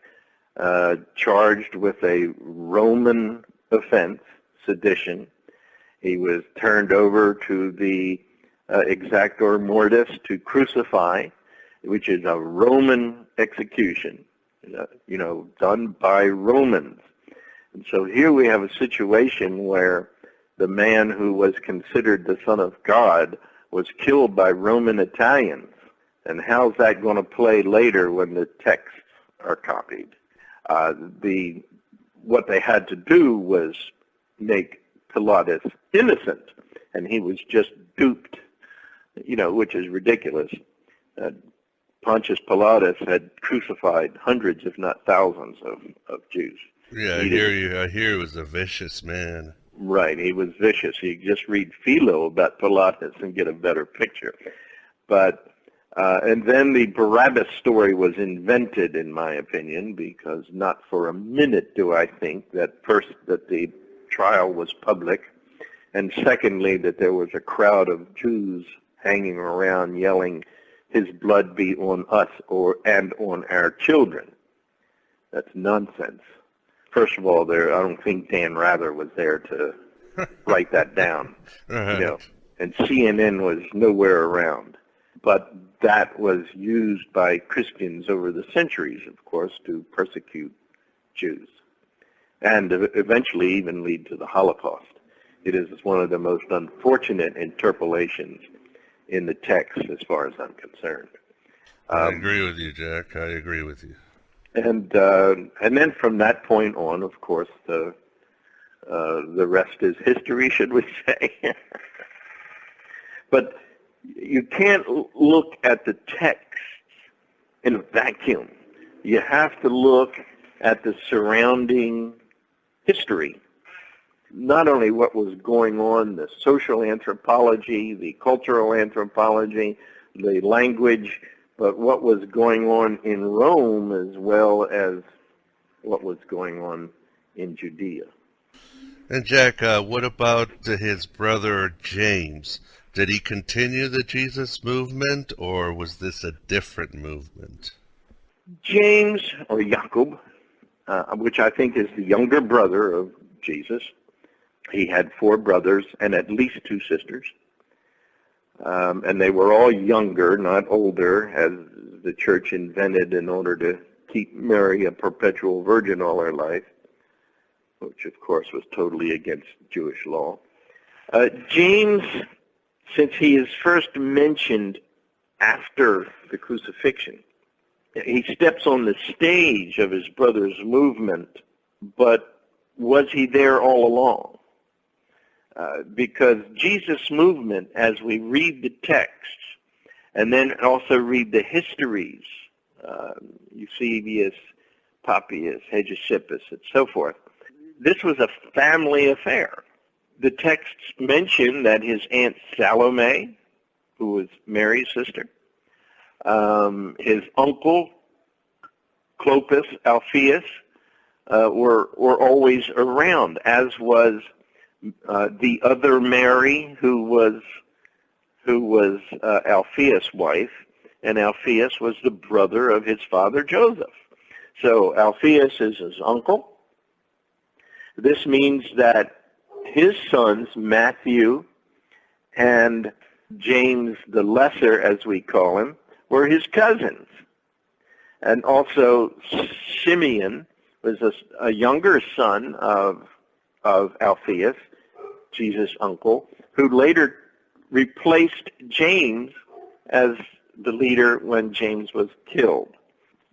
charged with a Roman offense, sedition. He was turned over to the exactor mortis to crucify, which is a Roman execution, done by Romans. And so here we have a situation where the man who was considered the Son of God was killed by Roman Italians. And how's that going to play later when the texts are copied? What they had to do was make Pilatus innocent, and he was just duped, which is ridiculous. Pontius Pilatus had crucified hundreds, if not thousands, of Jews. Yeah, I hear he was a vicious man. Right, he was vicious. You just read Philo about Pilatus and get a better picture. But and then the Barabbas story was invented, in my opinion, because not for a minute do I think that first that the trial was public, and secondly that there was a crowd of Jews hanging around yelling, "His blood be on us and on our children." That's nonsense. First of all, I don't think Dan Rather was there to write that down. Right. And CNN was nowhere around. But that was used by Christians over the centuries, of course, to persecute Jews, and eventually even lead to the Holocaust. It is one of the most unfortunate interpolations in the text, as far as I'm concerned. I agree with you, Jack. I agree with you. And then from that point on, of course, the rest is history, should we say? But you can't look at the text in a vacuum. You have to look at the surrounding history. Not only what was going on, the social anthropology, the cultural anthropology, the language, but what was going on in Rome as well as what was going on in Judea. And Jack, what about his brother James? Did he continue the Jesus movement, or was this a different movement? James, or Jacob, which I think is the younger brother of Jesus. He had 4 brothers and at least 2 sisters. And they were all younger, not older, as the church invented in order to keep Mary a perpetual virgin all her life, which of course was totally against Jewish law. James, since he is first mentioned after the crucifixion, He steps on the stage of his brother's movement, but was he there all along? Because Jesus' movement, as we read the texts, and then also read the histories, Eusebius, Papias, Hegesippus, and so forth, this was a family affair. The texts mention that his Aunt Salome, who was Mary's sister, his uncle, Clopas, Alphaeus, were always around, as was the other Mary, who was Alphaeus' wife, and Alphaeus was the brother of his father Joseph. So Alphaeus is his uncle. This means that his sons, Matthew and James the Lesser, as we call him, were his cousins. And also Simeon was a younger son of Alphaeus, Jesus' uncle, who later replaced James as the leader when James was killed.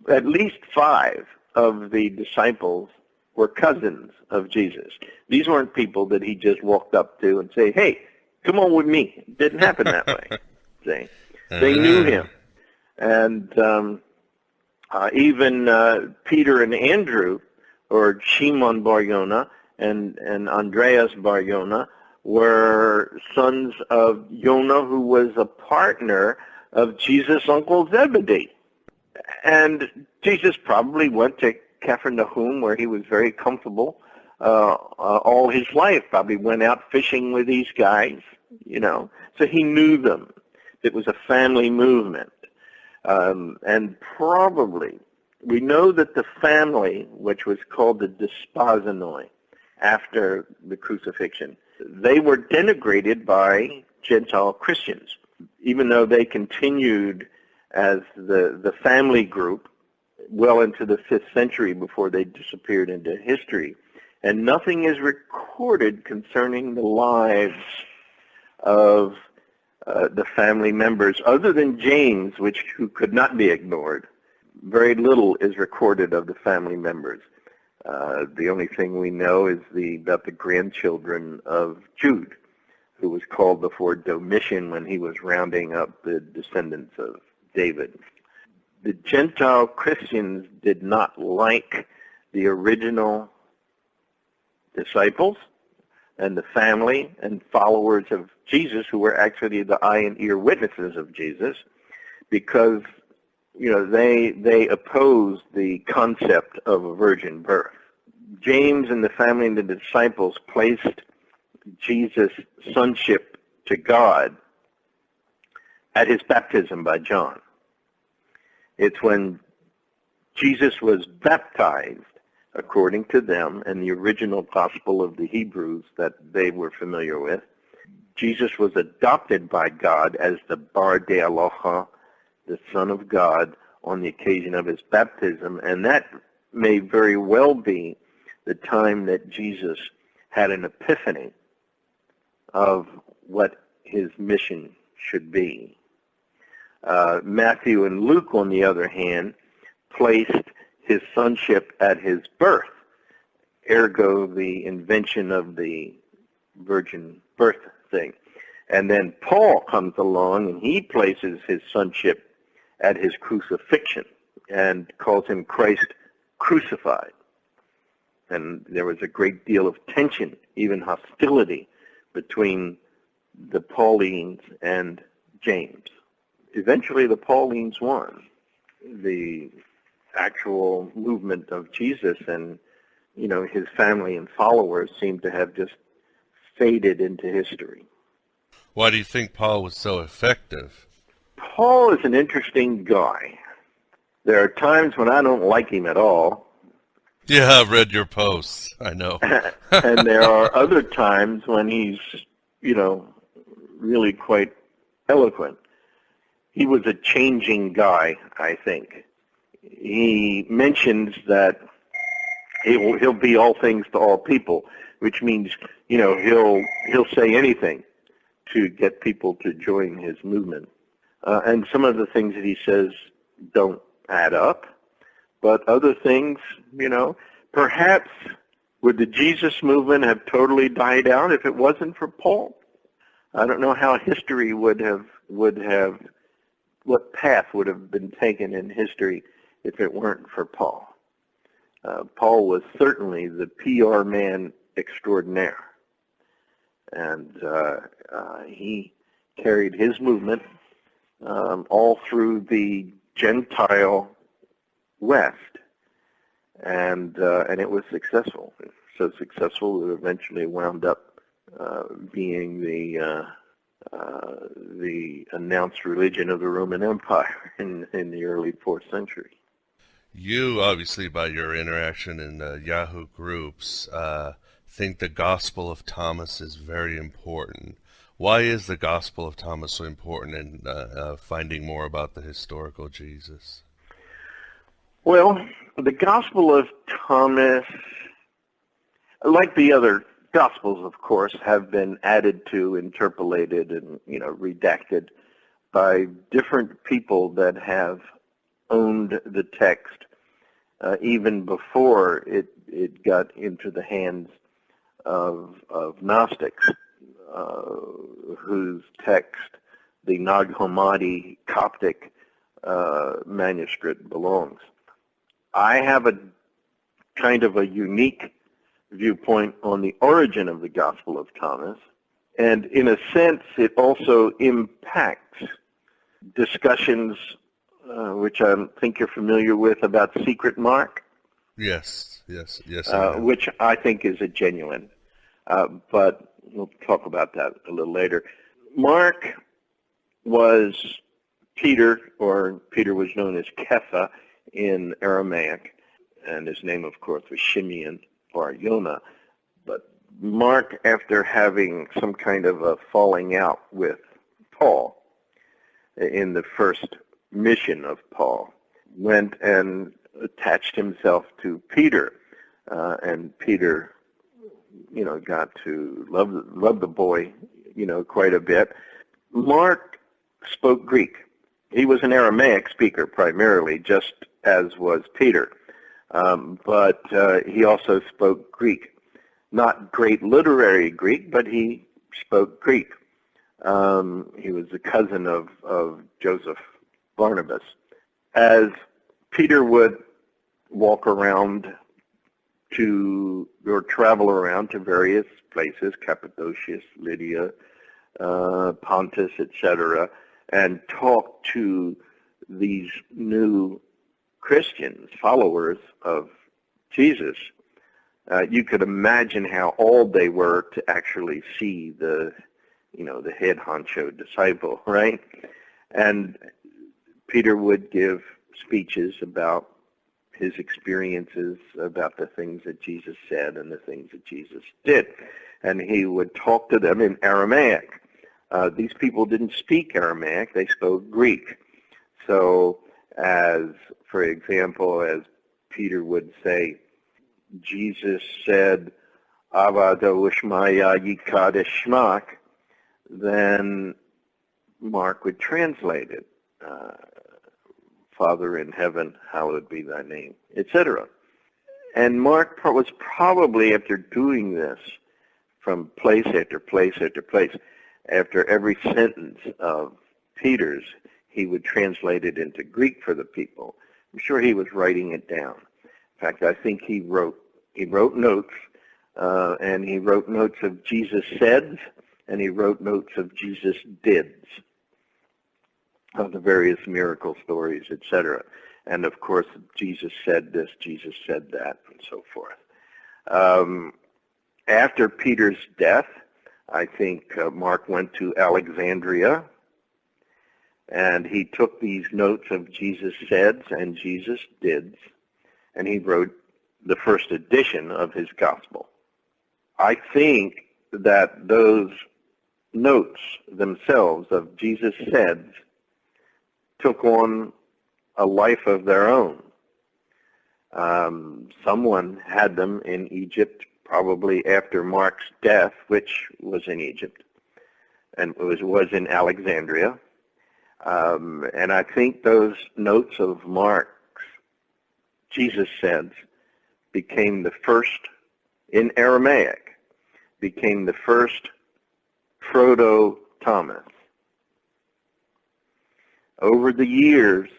At least 5 of the disciples were cousins of Jesus. These weren't people that he just walked up to and say, hey, come on with me. It didn't happen that way. See? They knew him. And even Peter and Andrew, or Shimon Bar Yona and Andreas Bar Yona, were sons of Yona, who was a partner of Jesus' uncle Zebedee. And Jesus probably went to Capernaum, where he was very comfortable all his life, probably went out fishing with these guys, so he knew them. It was a family movement. And probably, we know that the family, which was called the Desposinoi after the crucifixion, they were denigrated by Gentile Christians, even though they continued as the family group well into the 5th century before they disappeared into history. And nothing is recorded concerning the lives of the family members, other than James, who could not be ignored. Very little is recorded of the family members. The only thing we know is about the grandchildren of Jude, who was called before Domitian when he was rounding up the descendants of David. The Gentile Christians did not like the original disciples and the family and followers of Jesus, who were actually the eye and ear witnesses of Jesus, because they opposed the concept of a virgin birth. James and the family and the disciples placed Jesus' sonship to God at his baptism by John. It's when Jesus was baptized, according to them, and the original gospel of the Hebrews that they were familiar with, Jesus was adopted by God as the Bar De'alocha, the Son of God, on the occasion of his baptism, and that may very well be the time that Jesus had an epiphany of what his mission should be. Matthew and Luke, on the other hand, placed his sonship at his birth, ergo the invention of the virgin birth thing. And then Paul comes along and he places his sonship at his crucifixion and calls him Christ crucified. And there was a great deal of tension, even hostility, between the Paulines and James. Eventually the Paulines won. The actual movement of Jesus and, his family and followers seem to have just faded into history. Why do you think Paul was so effective? Paul is an interesting guy. There are times when I don't like him at all. Yeah, I've read your posts. I know. And there are other times when he's, really quite eloquent. He was a changing guy, I think. He mentions that he'll be all things to all people, which means, he'll say anything to get people to join his movement. And some of the things that he says don't add up. But other things, perhaps would the Jesus movement have totally died out if it wasn't for Paul? I don't know how history would have, what path would have been taken in history if it weren't for Paul. Paul was certainly the PR man extraordinaire. And he carried his movement all through the Gentile West. And it was successful. So successful that it eventually wound up being the announced religion of the Roman Empire in the early 4th century. You, obviously, by your interaction in Yahoo groups, think the Gospel of Thomas is very important. Why is the Gospel of Thomas so important in finding more about the historical Jesus? Well, the Gospel of Thomas, like the other Gospels, of course, have been added to, interpolated, and redacted by different people that have owned the text even before it got into the hands of Gnostics, whose text the Nag Hammadi Coptic manuscript belongs. I have a kind of a unique viewpoint on the origin of the Gospel of Thomas, and in a sense it also impacts discussions which I think you're familiar with about secret Mark. Yes. Which I think is a genuine, but we'll talk about that a little later. Mark was Peter, or Peter was known as Kepha in Aramaic, and his name, of course, was Shimeon or Yonah. But Mark, after having some kind of a falling out with Paul in the first mission of Paul, went and attached himself to Peter, and Peter, got to love the boy, quite a bit. Mark spoke Greek. He was an Aramaic speaker primarily, just as was Peter, but he also spoke Greek. Not great literary Greek, but he spoke Greek. He was the cousin of Joseph Barnabas. As Peter would walk around or travel around to various places, Cappadocia, Lydia, Pontus, etc., and talk to these new Christians, followers of Jesus, you could imagine how awed they were to actually see the head honcho disciple, right? And Peter would give speeches about his experiences, about the things that Jesus said and the things that Jesus did. And he would talk to them in Aramaic. These people didn't speak Aramaic, they spoke Greek. So for example, as Peter would say, Jesus said, Avada Ushmaya Yikadeshmak, then Mark would translate it. Father in heaven, hallowed be thy name, etc. And Mark was probably, after doing this from place after place after place, after every sentence of Peter's, he would translate it into Greek for the people. I'm sure he was writing it down. In fact, I think he wrote notes, and he wrote notes of Jesus said, and he wrote notes of Jesus dids, of the various miracle stories, etc. And of course, Jesus said this, Jesus said that, and so forth. After Peter's death, I think Mark went to Alexandria, and he took these notes of Jesus saids and Jesus dids, and he wrote the first edition of his gospel. I think that those notes themselves of Jesus saids took on a life of their own. Someone had them in Egypt, probably after Mark's death, which was in Egypt, and was in Alexandria. And I think those notes of Mark Jesus says, became the first, in Aramaic, became the first proto-Thomas. Over the years,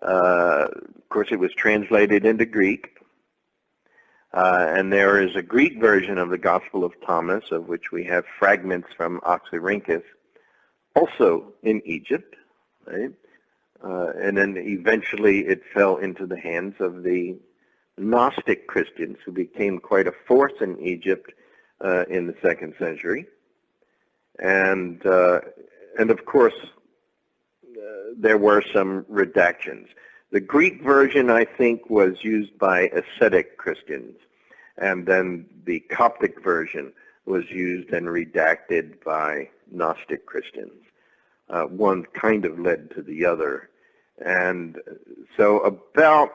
of course it was translated into Greek, and there is a Greek version of the Gospel of Thomas, of which we have fragments from Oxyrhynchus, also in Egypt, right? And then eventually it fell into the hands of the Gnostic Christians, who became quite a force in Egypt in the 2nd century. And of course, there were some redactions. The Greek version, I think, was used by ascetic Christians, and then the Coptic version was used and redacted by Gnostic Christians. One kind of led to the other. And so about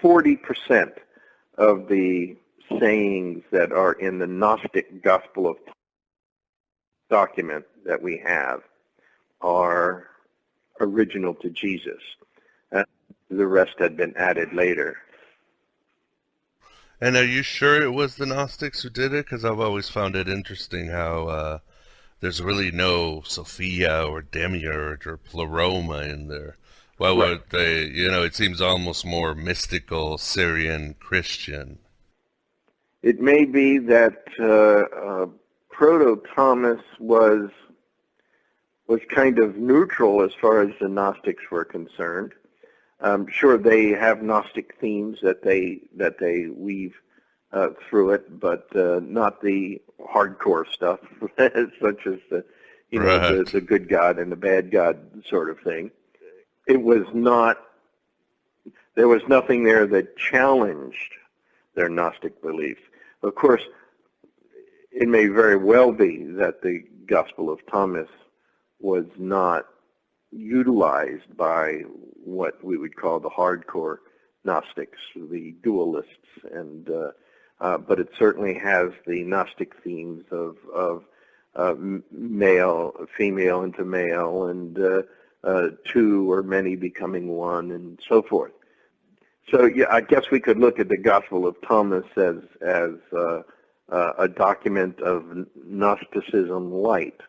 40% of the sayings that are in the Gnostic Gospel of document that we have are original to Jesus. And the rest had been added later. And are you sure it was the Gnostics who did it? Because I've always found it interesting how there's really no Sophia or Demiurge or Pleroma in there. Why would they, it seems almost more mystical, Syrian, Christian. It may be that Proto-Thomas was kind of neutral as far as the Gnostics were concerned. Sure, they have Gnostic themes that they weave through it, but not the hardcore stuff, such as the good God and the bad God sort of thing. It was not. There was nothing there that challenged their Gnostic beliefs. Of course, it may very well be that the Gospel of Thomas was not utilized by what we would call the hardcore Gnostics, the dualists, and but it certainly has the Gnostic themes of male, female into male, and two or many becoming one, and so forth. So yeah, I guess we could look at the Gospel of Thomas as a document of Gnosticism light.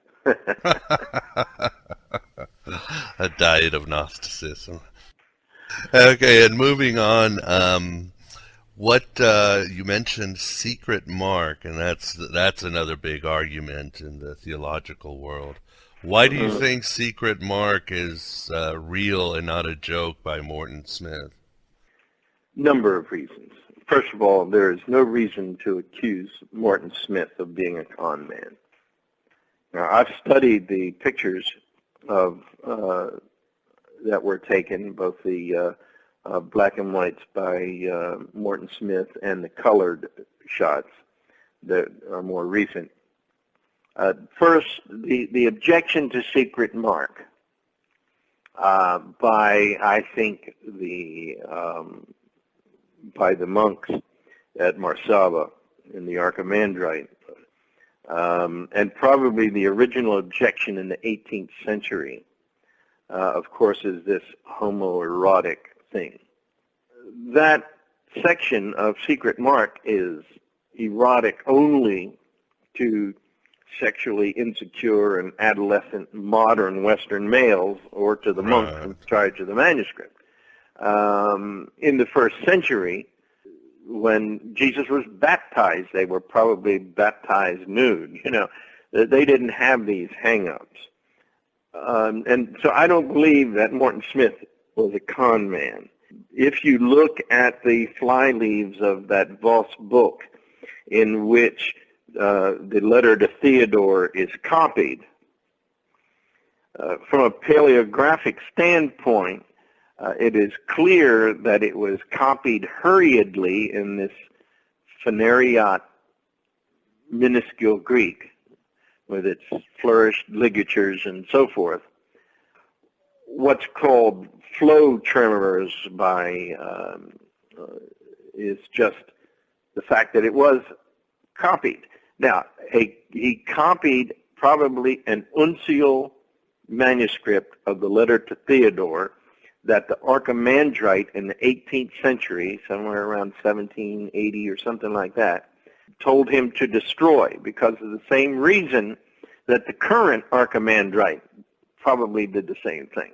A diet of Gnosticism. Okay, and moving on, what you mentioned secret mark, and that's another big argument in the theological world. Why do you think secret mark is real and not a joke by Morton Smith? Number of reasons. First of all, there is no reason to accuse Morton Smith of being a con man. Now, I've studied the pictures of that were taken, both the black and whites by Morton Smith and the colored shots that are more recent. First, the objection to secret mark by, I think, by the monks at Marsaba in the Archimandrite, and probably the original objection in the 18th century, of course, is this homoerotic thing. That section of secret mark is erotic only to sexually insecure and adolescent modern Western males, or to the monks in charge of the manuscript. In the 1st century, when Jesus was baptized, they were probably baptized nude. They didn't have these hang-ups. And so I don't believe that Morton Smith was a con man. If you look at the fly leaves of that Voss book, in which the letter to Theodore is copied, from a paleographic standpoint, it is clear that it was copied hurriedly in this Phaneriot minuscule Greek, with its flourished ligatures and so forth. What's called flow tremors is just the fact that it was copied. Now, he copied probably an uncial manuscript of the letter to Theodore that the archimandrite in the 18th century, somewhere around 1780 or something like that, told him to destroy because of the same reason that the current archimandrite probably did the same thing.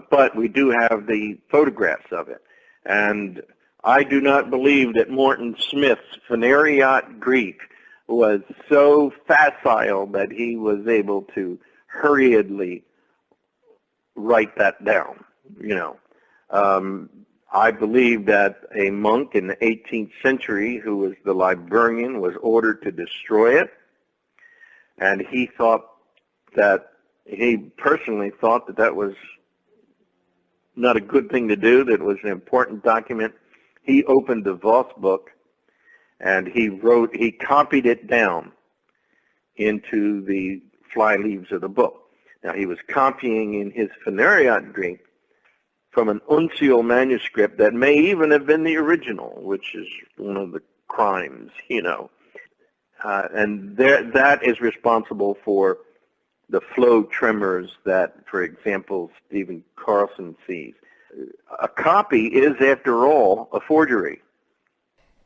But we do have the photographs of it. And I do not believe that Morton Smith's Phanariot Greek was so facile that he was able to hurriedly write that down. I believe that a monk in the 18th century who was the librarian was ordered to destroy it, and he personally thought that that was not a good thing to do, that it was an important document. He opened the Voss book and he copied it down into the fly leaves of the book. Now he was copying in his Phanariot Greek from an uncial manuscript that may even have been the original, which is one of the crimes, and that is responsible for the flow tremors that, for example, Stephen Carlson sees. A copy is, after all, a forgery.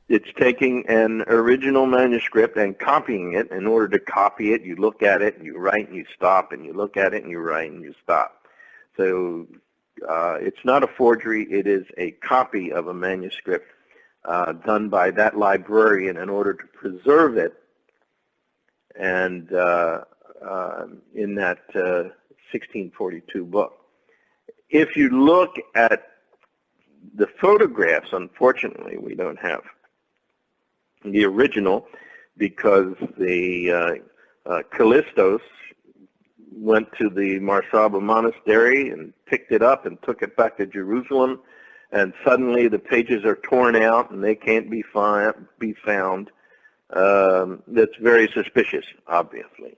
It's taking an original manuscript and copying it. In order to copy it, you look at it, and you write, and you stop, and you look at it, and you write, and you stop. So it's not a forgery. It is a copy of a manuscript done by that librarian in order to preserve it, and in that 1642 book. If you look at the photographs, unfortunately, we don't have the original because the Callistos went to the Marsaba monastery and picked it up and took it back to Jerusalem, and suddenly the pages are torn out and they can't be found. That's very suspicious, obviously.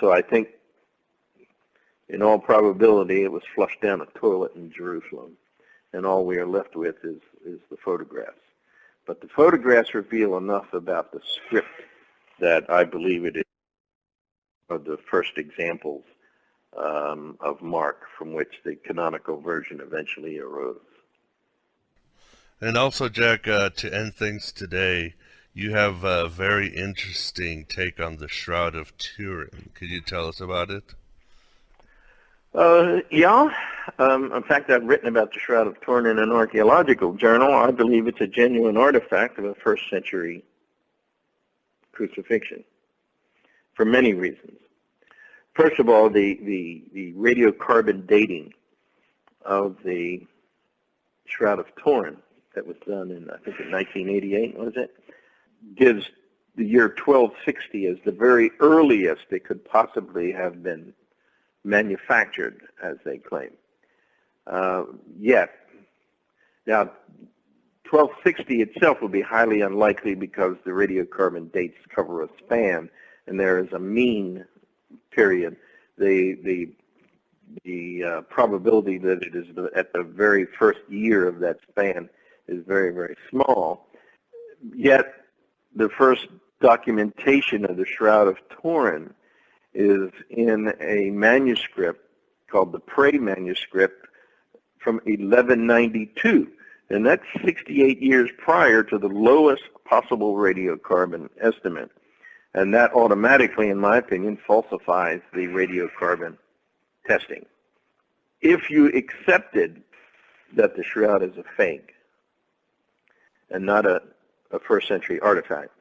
So I think, in all probability, it was flushed down a toilet in Jerusalem, and all we are left with is the photographs. But the photographs reveal enough about the script that I believe it is one of the first examples of Mark from which the canonical version eventually arose. And also, Jack, to end things today, you have a very interesting take on the Shroud of Turin. Could you tell us about it? Yeah. In fact, I've written about the Shroud of Turin in an archaeological journal. I believe it's a genuine artifact of a first century crucifixion for many reasons. First of all, the radiocarbon dating of the Shroud of Turin that was done in, I think, in 1988, was it? Gives the year 1260 as the very earliest it could possibly have been manufactured, as they claim. Yet, now, 1260 itself would be highly unlikely because the radiocarbon dates cover a span, and there is a mean period. The probability that it is at the very first year of that span is very, very small. Yet, the first documentation of the Shroud of Turin is in a manuscript called the Prey manuscript from 1192, and that's 68 years prior to the lowest possible radiocarbon estimate. And that automatically, in my opinion, falsifies the radiocarbon testing. If you accepted that the shroud is a fake and not a first century artifact,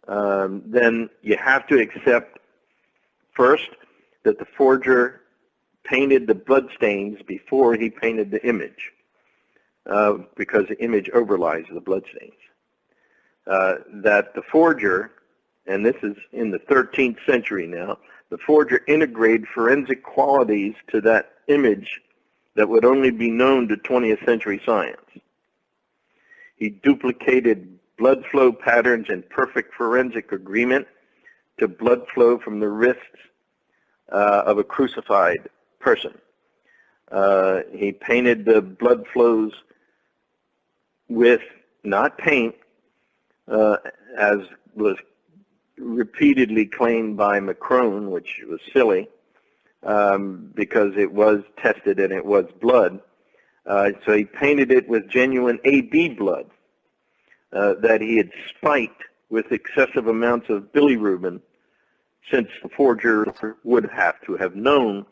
then you have to accept first that the forger painted the bloodstains before he painted the image, because the image overlies the bloodstains. That the forger, and this is in the 13th century now, the forger integrated forensic qualities to that image that would only be known to 20th century science. He duplicated blood flow patterns in perfect forensic agreement to blood flow from the wrists of a crucified person. He painted the blood flows with, not paint, as was repeatedly claimed by Macron, which was silly, because it was tested and it was blood. So he painted it with genuine AB blood that he had spiked with excessive amounts of bilirubin, since the forger would have to have known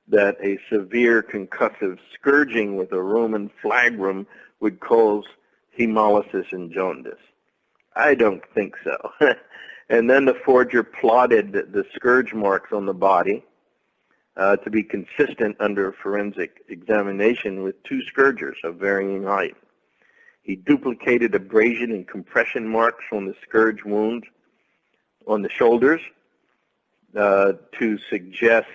that a severe concussive scourging with a Roman flagrum would cause hemolysis and jaundice. I don't think so. And then the forger plotted the scourge marks on the body to be consistent under forensic examination with two scourgers of varying height. He duplicated abrasion and compression marks on the scourge wound on the shoulders to suggest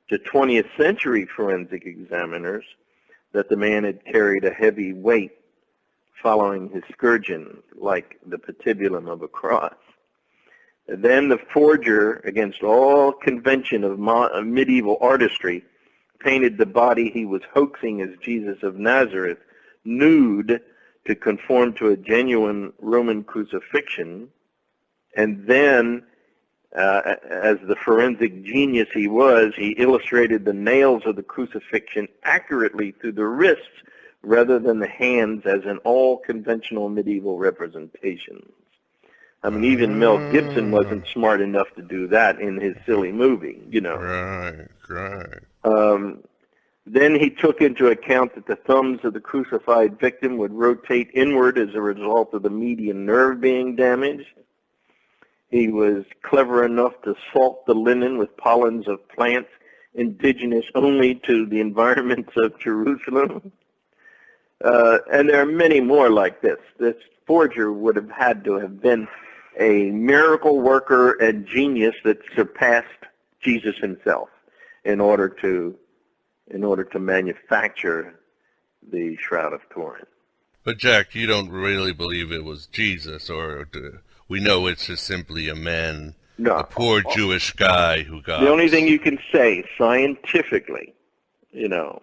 to 20th century forensic examiners that the man had carried a heavy weight following his scourging, like the patibulum of a cross. And then the forger, against all convention of medieval artistry, painted the body he was hoaxing as Jesus of Nazareth nude to conform to a genuine Roman crucifixion. And then, as the forensic genius he was, he illustrated the nails of the crucifixion accurately through the wrists rather than the hands as in all conventional medieval representations. I mean, even Mel Gibson wasn't smart enough to do that in his silly movie, you know. Right. Then he took into account that the thumbs of the crucified victim would rotate inward as a result of the median nerve being damaged. He was clever enough to salt the linen with pollens of plants indigenous only to the environments of Jerusalem. And there are many more like this. This forger would have had to have been a miracle worker and genius that surpassed Jesus himself in order to manufacture the Shroud of Turin. But Jack, you don't really believe it was Jesus, or we know it's just simply a man, a poor Jewish guy who got... The only thing you can say scientifically, you know,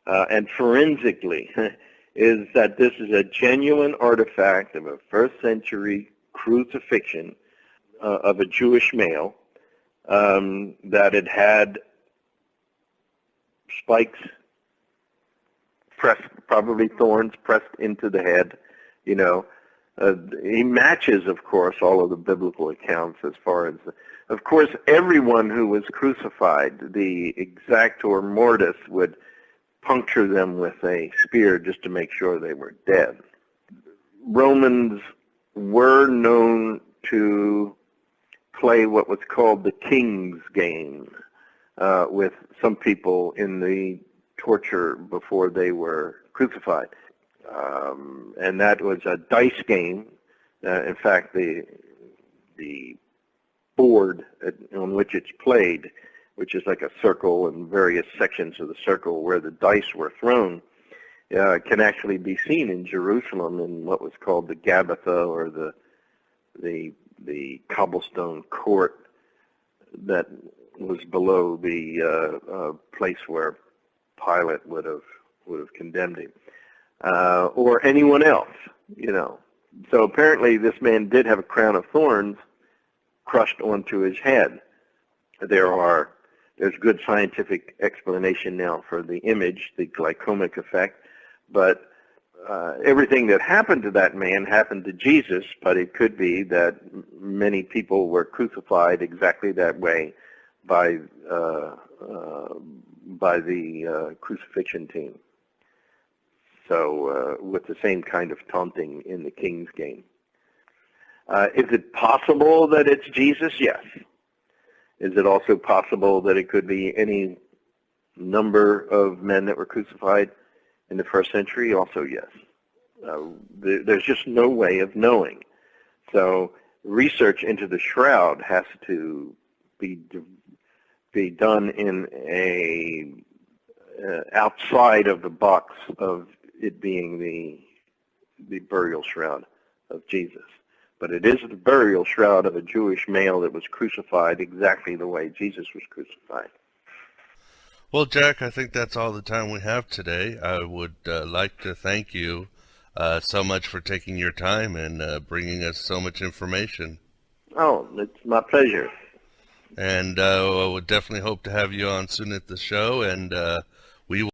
and forensically, is that this is a genuine artifact of a first century crucifixion of a Jewish male that had had spikes pressed, probably thorns pressed into the head, you know. He matches, of course, all of the biblical accounts as far as, of course, everyone who was crucified, the exactor mortis would puncture them with a spear just to make sure they were dead. Romans were known to play what was called the king's game with some people in the torture before they were crucified. And that was a dice game. In fact, the board on which it's played, which is like a circle and various sections of the circle where the dice were thrown, can actually be seen in Jerusalem in what was called the Gabbatha, or the cobblestone court that was below the place where Pilate would have condemned him, or anyone else, you know. So apparently this man did have a crown of thorns crushed onto his head. There's good scientific explanation now for the image, the glycomic effect, but everything that happened to that man happened to Jesus, but it could be that many people were crucified exactly that way by the crucifixion team. So with the same kind of taunting in the king's game. Is it possible that it's Jesus? Yes. Is it also possible that it could be any number of men that were crucified in the first century? Also, yes. There's just no way of knowing. So research into the shroud has to be done in a outside of the box of it being the burial shroud of Jesus. But it is the burial shroud of a Jewish male that was crucified exactly the way Jesus was crucified. Well, Jack, I think that's all the time we have today. I would like to thank you so much for taking your time and bringing us so much information. Oh, it's my pleasure. And I would definitely hope to have you on soon at the show. And